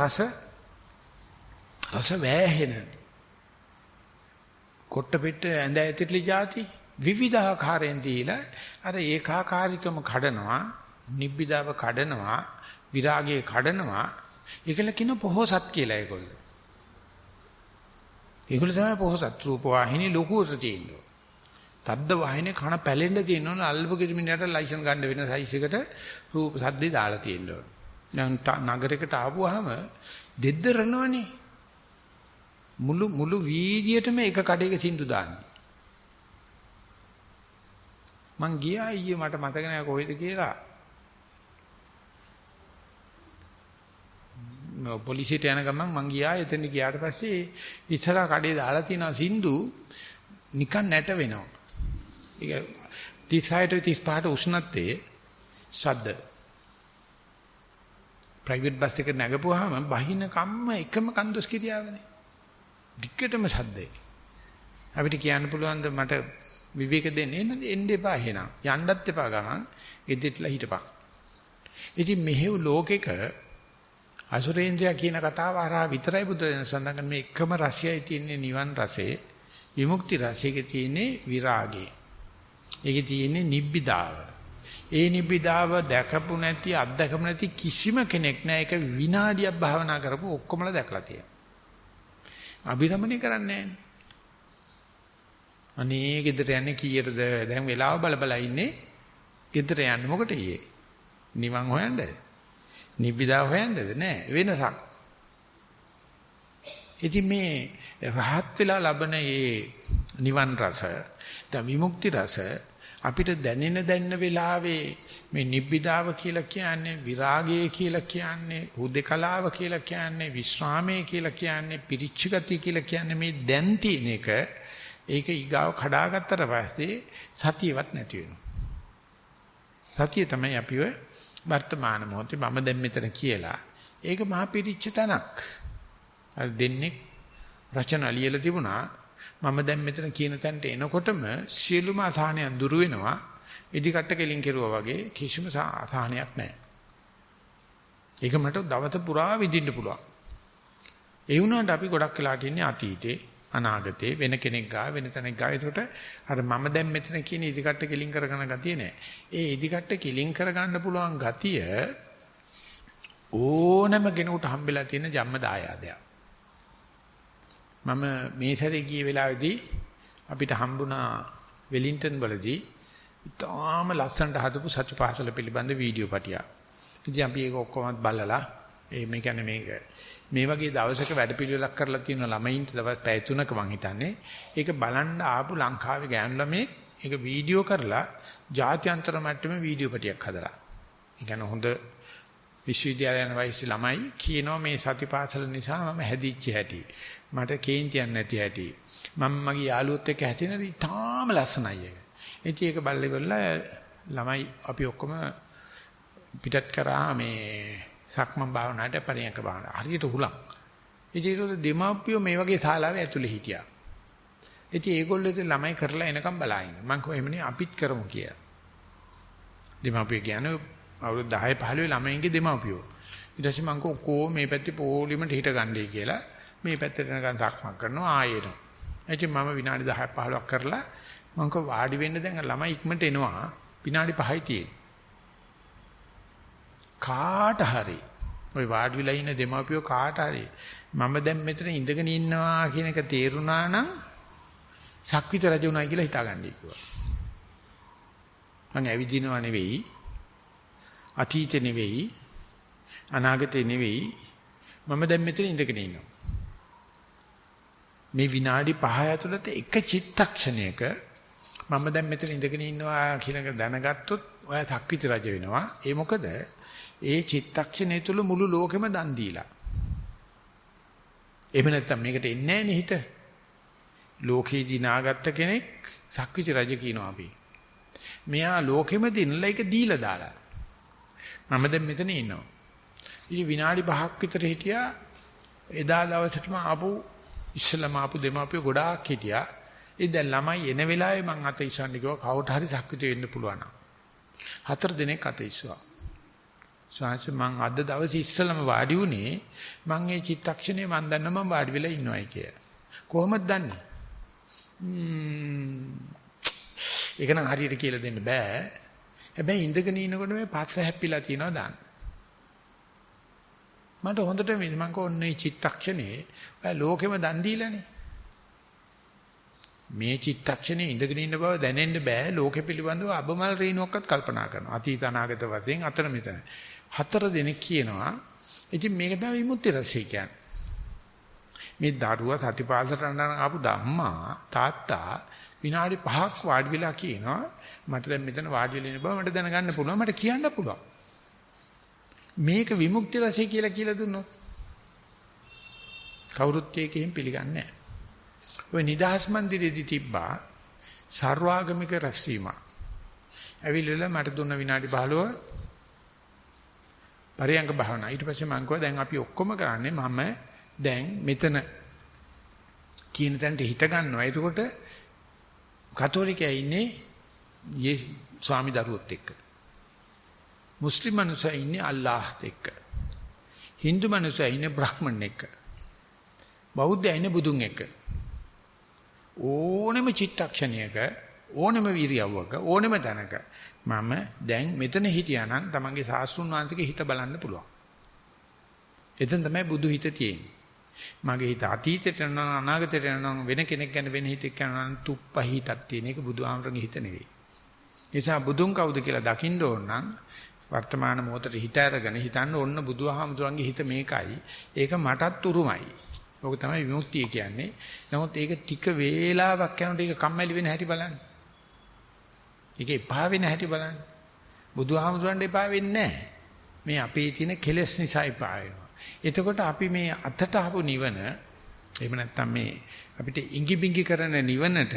රස වැහෙන. කොට්ට පිට ඇඳ ඇතිලි જાති විවිධාකාරයෙන් දීලා අර ඒකාකාරීකම කඩනවා, නිබ්බිදාව කඩනවා, විරාගය කඩනවා. ඒකල කියන පොහොසත් කියලා ඒගොල්ලෝ. ඒගොල්ලෝ තමයි පොහොසත්. රූප වාහිනී ලොකුවට තියෙනවා. තද්ද වාහිනේ කන පැලෙන්න තියෙනවනේ අල්බ කිරිමිනියට ලයිසන් ගන්න වෙන සයිස් එකට රූප සද්දේ දාලා තියෙනවා. දැන් නගරයකට ආවොහම දෙද්දරනවනේ. මුළු වීදියේටම එක කඩේක සින්දු දාන්නේ. මං ගියා ඊයේ මට මතක නැහැ කොහෙද කියලා. පොලිසියට යන ගමන් මං ගියා. එතන ගියාට පස්සේ ඉස්සරහා කඩේ දාලා තියෙනවා සින්දු නිකන් නැට වෙනවා. ඒක 36-35ට උෂ්ණත්වයේ ශබ්ද. ප්‍රයිවට් බස් එක නැගපුවාම බහින කම්ම එකම කන්දොස් කිරියාවනේ. දික්කටම ශබ්දේ. අපිට කියන්න පුළුවන් ද මට විවේක දෙන්න එන්න එපා එහෙනම්. යන්නත් එපා ගමන් ගෙදෙට්ලා හිටපන්. ඉතින් මෙහෙව් ලෝකෙක අසුරේන්ද්‍රයා කියන කතාව අරහා විතරයි බුදුරජාණන් සඳහන් මේ එකම රසයයි තියෙන්නේ නිවන් රසේ. විමුක්ති රසයේ තියෙන්නේ විරාගය. ඒකේ තියෙන්නේ නිබ්බිදාව. ඒ නිබ්බිදාව දැකපු නැති අත්දැකපු නැති කිසිම කෙනෙක් නැහැ. ඒක විනාඩියක් භාවනා කරපු ඔක්කොමලා දැකලා තියෙනවා. අභිරමණය කරන්නේ නැහැ. අනේ ගෙදර යන්නේ කීයටද? දැන් වෙලාව බල ඉන්නේ. ගෙදර යන්නේ මොකටද ඊයේ? නිවන් හොයන්නද? නිබ්බිදාව හොයන්නද? නෑ වෙනසක්. ඉතින් මේ රහත් වෙලා ලබන මේ නිවන් රස, දැන් විමුක්ති රස අපිට දැනෙන වෙලාවේ මේ නිබ්බිදාව කියලා කියන්නේ, විරාගය කියලා කියන්නේ, හුදේකලාව කියලා කියන්නේ, විශ්‍රාමය කියලා කියන්නේ, පිරිච්ච ගතිය කියලා කියන්නේ මේ දැන් තියෙන එක. ඒක ඊගාව කඩාගත්තට පස්සේ සතියවත් නැති වෙනවා. සතිය තමයි අපිව වර්තමාන මොහොතේ මම දැන් මෙතන කියලා. ඒක මහා පිරිච්ච තනක්. අර දෙන්නේ රචන ලියලා තිබුණා. මම දැන් මෙතන කියන තැනට එනකොටම සියලුම අසහනයන් දුරු වෙනවා. ඉදිකට කෙලින් කෙරුවා වගේ කිසිම අසහනයක් නැහැ. ඒක මට දවස පුරා විඳින්න පුළුවන්. ඒ වුණාට අපි ගොඩක් වෙලාට ඉන්නේ අතීතේ, අනාගතේ, වෙන කෙනෙක් ගා වෙන තැනක ගා. ඒකට අර මම දැන් මෙතන කියන ඉදිකට කෙලින් කරගන්න ගතිය නැහැ. ඒ ඉදිකට කෙලින් කරගන්න පුළුවන් ගතිය ඕනම කෙනෙකුට හම්බෙලා තියෙන ජම්ම දායාදයක්. මම මේ සැරේ ගිය වෙලාවේදී අපිට හම්බුණා වෙලින්ටන් වලදී තාම ලස්සනට හදපු සත්‍යපාසල පිළිබඳ වීඩියෝ පටියක්. ඉතින් අපි ඒක ඔක්කොමත් බලලා මේ කියන්නේ මේ වගේ දවසක වැඩපිළිවෙලක් කරලා තියෙන ළමයින්ට දවස් පැය 3ක මං හිතන්නේ ඒක බලන්න ආපු ලංකාවේ ගෑනු ළමයි ඒක වීඩියෝ කරලා ජාත්‍යන්තර මට්ටමේ වීඩියෝ පටියක් හදලා. ඒ කියන්නේ හොඳ විශ්වවිද්‍යාලය යන වයසේ ළමයි කියනවා මේ සතිපාසල නිසා මම හැදිච්ච හැටි. මට කේන්තියක් නැති හැටි. මම මගේ යාළුවොත් එක්ක හැසිරෙන තාම ලස්සනයි ඒක. ඉතින් ඒක බලලා ළමයි අපි ඔක්කොම පිටත් කරා මේ සක්මන් භාවනාවට පරියන්ක භාවනාව. හරියට හුලං. ඉතින් ඒක දෙමාපියෝ මේ වගේ ශාලාවේ ඇතුලේ හිටියා. ඉතින් ඒගොල්ලෝ ඉතින් ළමයි කරලා එනකම් බලාගෙන. මම කොහොමනේ අපිත් කරමු කියලා. දෙමාපියෝ කියන්නේ අවුරුදු 10 15 ළමයින්ගේ දෙමව්පියෝ. ඊට පස්සේ මං කෝ මේ පැත්තේ පොලිමට හිට ගන්නයි කියලා මේ පැත්තට යනකන් සක්මන් කරනවා ආයෙත්. එච්චි මම විනාඩි 10ක් 15ක් කරලා මං කෝ වාඩි වෙන්න දැන් ළමයි ඉක්මනට එනවා විනාඩි 5යි තියෙන්නේ. කාට හරි ওই වාඩි වෙලා ඉන්න දෙමාපියෝ කාට හරි මම දැන් මෙතන ඉඳගෙන ඉන්නවා කියන එක තේරුණා නම් සක්විත රජ උනායි කියලා හිතාගන්නයි කිව්වා. මං ඇවිදිනව නෙවෙයි අතීතේ නෙවෙයි අනාගතේ නෙවෙයි මම දැන් මෙතන ඉඳගෙන ඉන්නවා. මේ විනාඩි 5 ඇතුළත එක චිත්තක්ෂණයක මම දැන් මෙතන ඉඳගෙන ඉන්නවා කියන එක දැනගත්තොත් ඔයා සක්විත රජ වෙනවා. ඒ මොකද ඒ චිත්තක්ෂණය තුළ මුළු ලෝකෙම දන් දීලා. එහෙම නැත්නම් මේකට එන්නේ නැහැ නේ හිත. ලෝකේ දිනාගත්ත කෙනෙක් සක්විත රජ කියනවා අපි. මෙයා ලෝකෙම දිනලා ඒක දීලා දාලා. මම දැන් මෙතන ඉන්නවා. ඉතින් විනාඩි 5ක් විතර හිටියා. එදා දවසටම ආපු ඉස්සලම ආපු දෙමාපියෝ ගොඩාක් හිටියා. ඒ දැන් ළමයි එන වෙලාවේ මං අත ඉස්සන්න කිව්වා කවුට හරි සක්විත වෙන්න පුළුවන් නම්. 4 දිනක් අත ඉස්සුවා. සාංශ මං අද දවසේ ඉස්සලම වාඩි වුණේ මං මේ චිත්තක්ෂණේ මං දන්නා මං වාඩි වෙලා ඉන්නවයි කියලා. කොහොමද දන්නේ? ඒක නම් හරියට කියලා දෙන්න බෑ. හැබැයි ඉඳගෙන ඉනකොට මේ පස්ස හැප්පිලා තියෙනවා දාන්න. මට හොඳට මං කොන්නේ චිත්තක්ෂණේ ඔය ලෝකෙම දන් දීලානේ. මේ චිත්තක්ෂණේ ඉඳගෙන ඉන්න බව දැනෙන්න බෑ ලෝකෙ පිළිබඳව අබමල් රේණුවක්වත් කල්පනා කරනවා. අතීත අනාගත වශයෙන් අතර මෙතන. 4 දෙනෙක් කියනවා. ඉතින් මේක තමයි විමුක්ති රසය කියන්නේ. මේ දරුවා සතිපාසලට යන ආපු ධම්මා තාත්තා විනාඩි 5ක් වාඩි වෙලා කියනවා මට දැන් මෙතන වාඩි වෙලා ඉන්න බව මට දැනගන්න පුළුවන් මට කියන්න පුළුවන්. මේක විමුක්ති රසය කියලා දුන්නොත් කවුරුත් ඒකෙන් පිළිගන්නේ නැහැ. ඔය නිදහස් මන්දිරේදී තිබ්බා සර්වාගමික රැස්වීම. ඇවිල්ලා මට දුන්න විනාඩි 15 පරියංග භාවනා. ඊට පස්සේ මම කිව්වා දැන් අපි ඔක්කොම කරන්නේ මම දැන් මෙතන කියන තැනට හිත ගන්නවා. එතකොට කතෝලිකයා ඉන්නේ යේ ස්වාමි දරුවොත් එක්ක. මුස්ලිම් මිනිසා ඉන්නේ අල්ලාහ්ත් එක්ක. හින්දු මිනිසා ඉන්නේ බ්‍රහ්මන් එක්ක. බෞද්ධයා ඉන්නේ බුදුන් එක්ක. ඕනෙම චිත්තක්ෂණයක ඕනෙම විරියවක ඕනෙම තැනක මම දැන් මෙතන හිටියානම් තමන්ගේ සාස්ෘණ වංශිකේ හිත බලන්න පුළුවන්. එතෙන් තමයි බුදු හිත තියෙන්නේ. මගේ හිත අතීතයට යනවා අනාගතයට යනවා වෙන කෙනෙක් ගැන වෙන හිතක් යනවා තුප්පහිතක් තියෙන එක බුදුහාමරගේ හිත නෙවෙයි. ඒ නිසා බුදුන් කවුද කියලා දකින්න ඕන නම් වර්තමාන මොහොතේ හිත අරගෙන හිතන්න ඕන බුදුහාමතුන්ගේ හිත මේකයි. ඒක මටත් උරුමයි. ඕක තමයි විමුක්තිය කියන්නේ. නමුත් ඒක ටික වේලාවක් යනකොට ඒක කම්මැලි වෙන හැටි බලන්න. ඒක එපා වෙන හැටි බලන්න. බුදුහාමුදුරන්ට එපා වෙන්නේ නැහැ. මේ අපේ තියෙන කෙලෙස් නිසා එපා වෙනවා. එතකොට අපි මේ අතට ආපු නිවන එහෙම නැත්නම් මේ අපිට ඉඟි බිඟි කරන නිවනට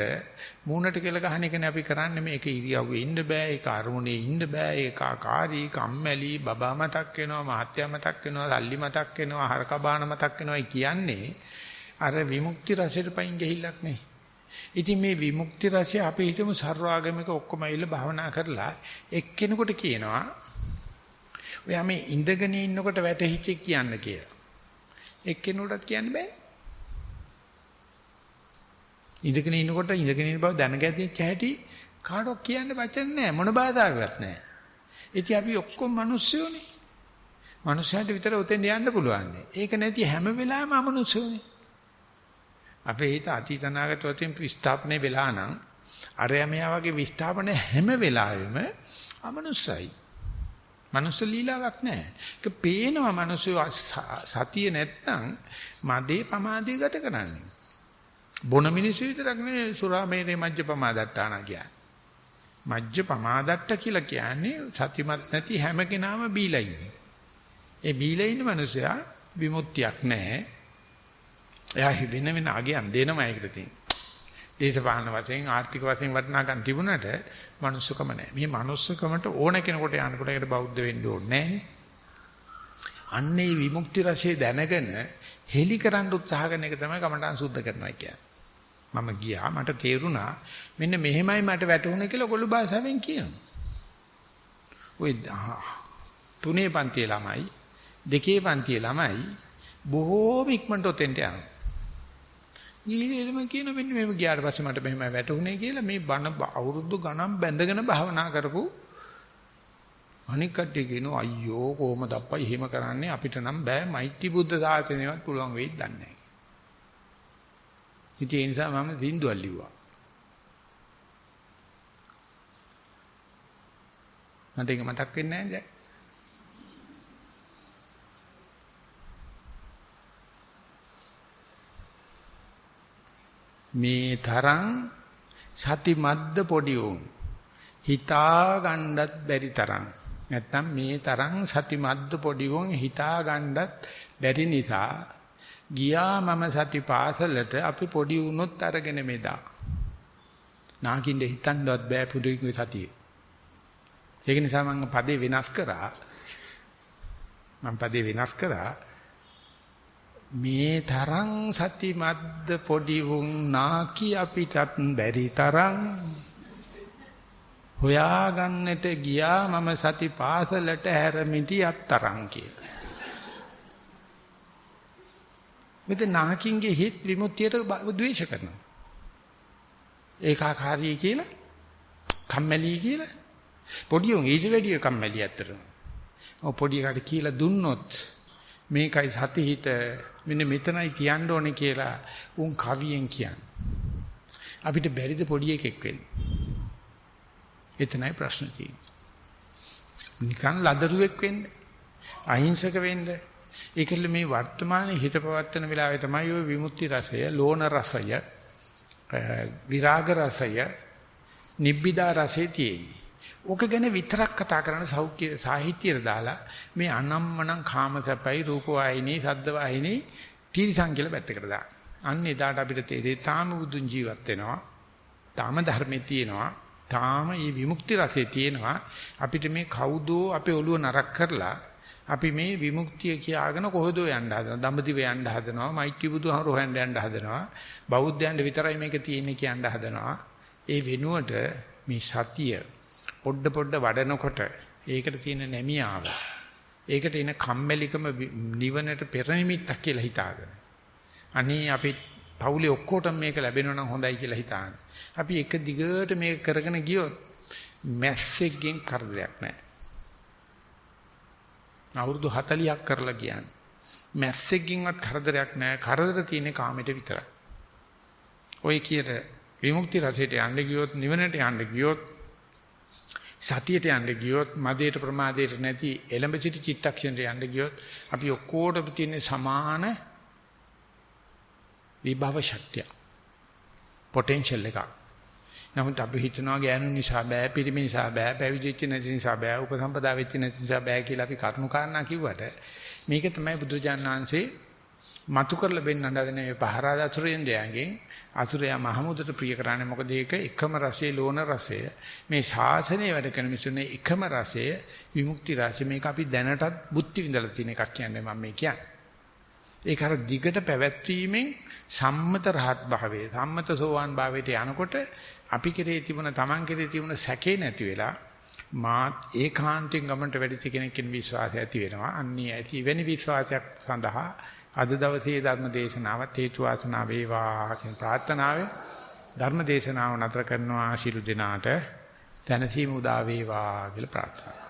මූණට කෙල ගහන එකනේ අපි කරන්නේ. මේක ඉරියව්වේ ඉන්න බෑ, ඒක අරමුණේ ඉන්න බෑ, ඒක ආකාරී කම්මැලි බබා මතක් වෙනවා, මහත්ය මතක් වෙනවා, සල්ලි මතක් වෙනවා, හරක බාන මතක් වෙනවා කියන්නේ අර විමුක්ති රසයට පයින් ගිහිල්ලක් නේ. ඉතින් මේ විමුක්ති රසය අපි හිතමු සර්වාගමික ඔක්කොම ඇවිල්ලා භාවනා කරලා එක්කෙනෙකුට කියනවා ඔයා මේ ඉඳගෙන ඉන්නකොට වැටහිච්ච කියන්න කියලා. එක්කෙනෙකුටත් කියන්න බෑ. ඉඳගෙන ඉන්නකොට ඉඳගෙන ඉන්න බව දැනගැතිච්ච හැටි කාටවත් කියන්න වචන නැහැ, මොන බාධාවක් නැහැ. ඉතින් අපි ඔක්කොම මිනිස්සුනේ. මිනිස්සුන්ට විතර උතෙන් යන්න පුළුවන්. ඒක නැති හැම වෙලාවෙම අමනුෂ්‍යෝනේ. අපේ හිත අතීත අනාගත වලින් විස්ථාපනේ වෙලා නම් අරයා මෙයා වගේ විස්ථාපන හැම වෙලාවෙම අමනුෂ්‍යයි. මනුස්ස ලීලාවක් නැහැ. ඒක පේනවා මිනිස්සු සතිය නැත්නම් මදේ පමාදේ ගත කරන්නේ. බොන මිනිස්සු විතරක් නෙවෙයි සුරාමේරේ මජ්ජ පමාදට්ටානා කියන්නේ. මජ්ජ පමාදට්ට කියලා කියන්නේ සතිමත් නැති හැම කෙනාම බීලා ඉන්නේ. ඒ බීලා ඉන්න මිනිසයා විමුක්තියක් නැහැ. එයා වෙන වෙන අගයන් දෙනවා ඒකට තියෙන. දේශපාලන වශයෙන් ආර්ථික වශයෙන් වටිනාකම් තිබුණට මනුස්සකම නැහැ. මේ මනුස්සකමට ඕන කෙනෙකුට යනකොට ඒකට බෞද්ධ වෙන්න ඕනේ නැහැ. අන්නේ විමුක්ති රසය දැනගෙන හෙලි කරන්න උත්සාහ කරන එක තමයි කමඨාන් සුද්ධ කරනවා කියන්නේ. මම ගියා මට තේරුණා මෙන්න මෙහෙමයි මට වැටුනේ කියලා ගොළු භාෂාවෙන් කියනවා. ඔය 3 පන්තියේ ළමයි 2 පන්තියේ ළමයි බොහෝම ඉක්මනට ඔතෙන්ට යනවා. ගිහිල්ලාම කියන මෙන්න මේව ගියාට පස්සේ මට මෙහෙම වැටුනේ කියලා මේ බණ අවුරුදු ගණන් බැඳගෙන භාවනා කරපු අනික් කට්ටිය කියනවා අයියෝ කොහොමද අප්පා එහෙම කරන්නේ අපිට නම් බෑ මෛත්‍රී බුද්ධ සාසනයවත් පුළුවන් වෙයිද දන්නේ නැහැ. ඉතින් ඒ නිසා මම සින්දුවක් ලිව්වා. මට ඒක මතක් වෙන්නේ නැහැ දැන්. මේ තරම් සතිමත්ද පොඩි උන් හිතා ගන්නත් බැරි තරම් නැත්තම් මේ තරම් සතිමත්ද පොඩි උන් හිතා ගන්නත් බැරි නිසා ගියා මම සති පාසලට අපි පොඩි උනොත් අරගෙන මෙදා නාකින්ද හිතන්නවත් බෑ පුදුයි සතියේ. ඒක නිසා මම පදේ වෙනස් කරා මේ තරම් සතිමත්ද පොඩි වුන් නාකි අපිටත් බැරි තරම් හොයාගන්නට ගියා මම සති පාසලට හැරමිටි අත්තරන් කියලා. මෙතන නාකින්ගේ හිත විමුක්තියට ද්වේෂ කරනවා. ඒකාකාරී කියලා කම්මැලි කියලා පොඩි උන් ඊට වැඩිය කම්මැලි අතරම. ඔය පොඩි එකට කියලා දුන්නොත් මේකයි සතිහිත මෙන්න මෙතනයි තියන්න ඕනේ කියලා උන් කවියෙන් කියන්නේ. අපිට බැරිද පොඩි එකෙක් වෙන්න? එතනයි ප්‍රශ්න තියෙන්නේ. නිකන් ලදරුවෙක් වෙන්න, අහිංසක වෙන්න. ඒකල මේ වර්තමානයේ හිත පවත්තන වෙලාවේ තමයි ওই විමුක්ති රසය, ලෝණ රසය, විරාග රසය, නිබ්බිදා රසය තියෙන්නේ. ඕක ගැන විතරක් කතා කරන සෞඛ්‍ය සාහිත්‍යයට දාලා මේ අනම්මනම් කාමසපයි රූපවාහිනී සද්දවාහිනී තිරිසන් කියලා පැත්තකට දාන්න. අන්න එදාට අපිට තේරෙයි තාම බුදුන් ජීවත් වෙනවා. තාම ධර්මයේ තියෙනවා. තාම මේ විමුක්ති රසයේ තියෙනවා. අපිට මේ කවුදෝ අපේ ඔළුව නරක් කරලා අපි මේ විමුක්තිය කියාගෙන කොහෙදෝ යන්න හදනවා. දඹදිව යන්න හදනවා. මෛත්‍රී බුදුහාමුදුරුවෝ හොයන්න යන්න හදනවා. බෞද්ධයන්ට විතරයි මේක තියෙන්නේ කියන්න හදනවා. ඒ වෙනුවට මේ සතිය පොඩ වඩනකොට ඒකට තියෙන නැමියාව ඒකට එන කම්මැලිකම නිවනට පෙර නිමිත්තක් කියලා හිතාගෙන අනේ අපි පවුලේ ඔක්කොටම මේක ලැබෙනවා නම් හොඳයි කියලා හිතාන අපි එක දිගට මේක කරගෙන ගියොත් මැස්සෙක්ගෙන් කරදරයක් නැහැ. අවුරුදු 40ක් කරලා කියන්නේ මැස්සෙක්ගෙන්වත් කරදරයක් නැහැ. කරදර තියෙන්නේ කාමයට විතරයි. ඔය කියන විමුක්ති රසයට යන්න ගියොත් නිවනට යන්න ගියොත් සතියට යන්න ගියොත් මදේට ප්‍රමාදයට නැති එළඹ සිටි චිත්තක්ෂණයට යන්න ගියොත් අපි ඔක්කොටම තියෙන සමාන විභව ශක්තිය පොටෙන්ෂල් එකක්. නමුත් අපි හිතනවා ගෑනු නිසා බෑ, පිරිමි නිසා බෑ, පැවිදිච්ච නැති නිසා බෑ, උපසම්පදා වෙච්ච නැති නිසා බෑ කියලා අපි කරුණු කාරණා කිව්වට මේක තමයි බුදුරජාණන් වහන්සේ මතු කරලා බෙන්න හදන මේ පහරාද අසුරෙන්දයන්ගෙන් අසුරයා මහමුදට ප්‍රිය කරන්නේ මොකද ඒක එකම රසයේ ලෝණ රසය මේ ශාසනය වැඩ කරන මිසුනේ එකම රසය විමුක්ති රසය මේක අපි දැනටත් බුද්ධි විඳලා තියෙන එකක් කියන්නේ මම මේ කියන්නේ. ඒක අර දිගට පැවැත්වීමෙන් සම්මත රහත් භාවයේ සම්මත සෝවාන් භාවයට යනකොට අපි කෙරේ තිබුණ Taman කෙරේ තිබුණ සැකේ නැති වෙලා මාත් ඒකාන්තයෙන් ගමන්ට වැඩිච කෙනෙක් කියන විශ්වාසය ඇති වෙනවා. අන්නේ ඇති වෙනි විශ්වාසයක් සඳහා අද දවසේ ධර්ම දේශනාවත් හේතු වාසනා වේවා කියන ප්‍රාර්ථනාවෙන් ධර්ම දේශනාව නතර කරනවා. ශිළු දිනාට තනසීම උදා වේවා කියලා ප්‍රාර්ථනා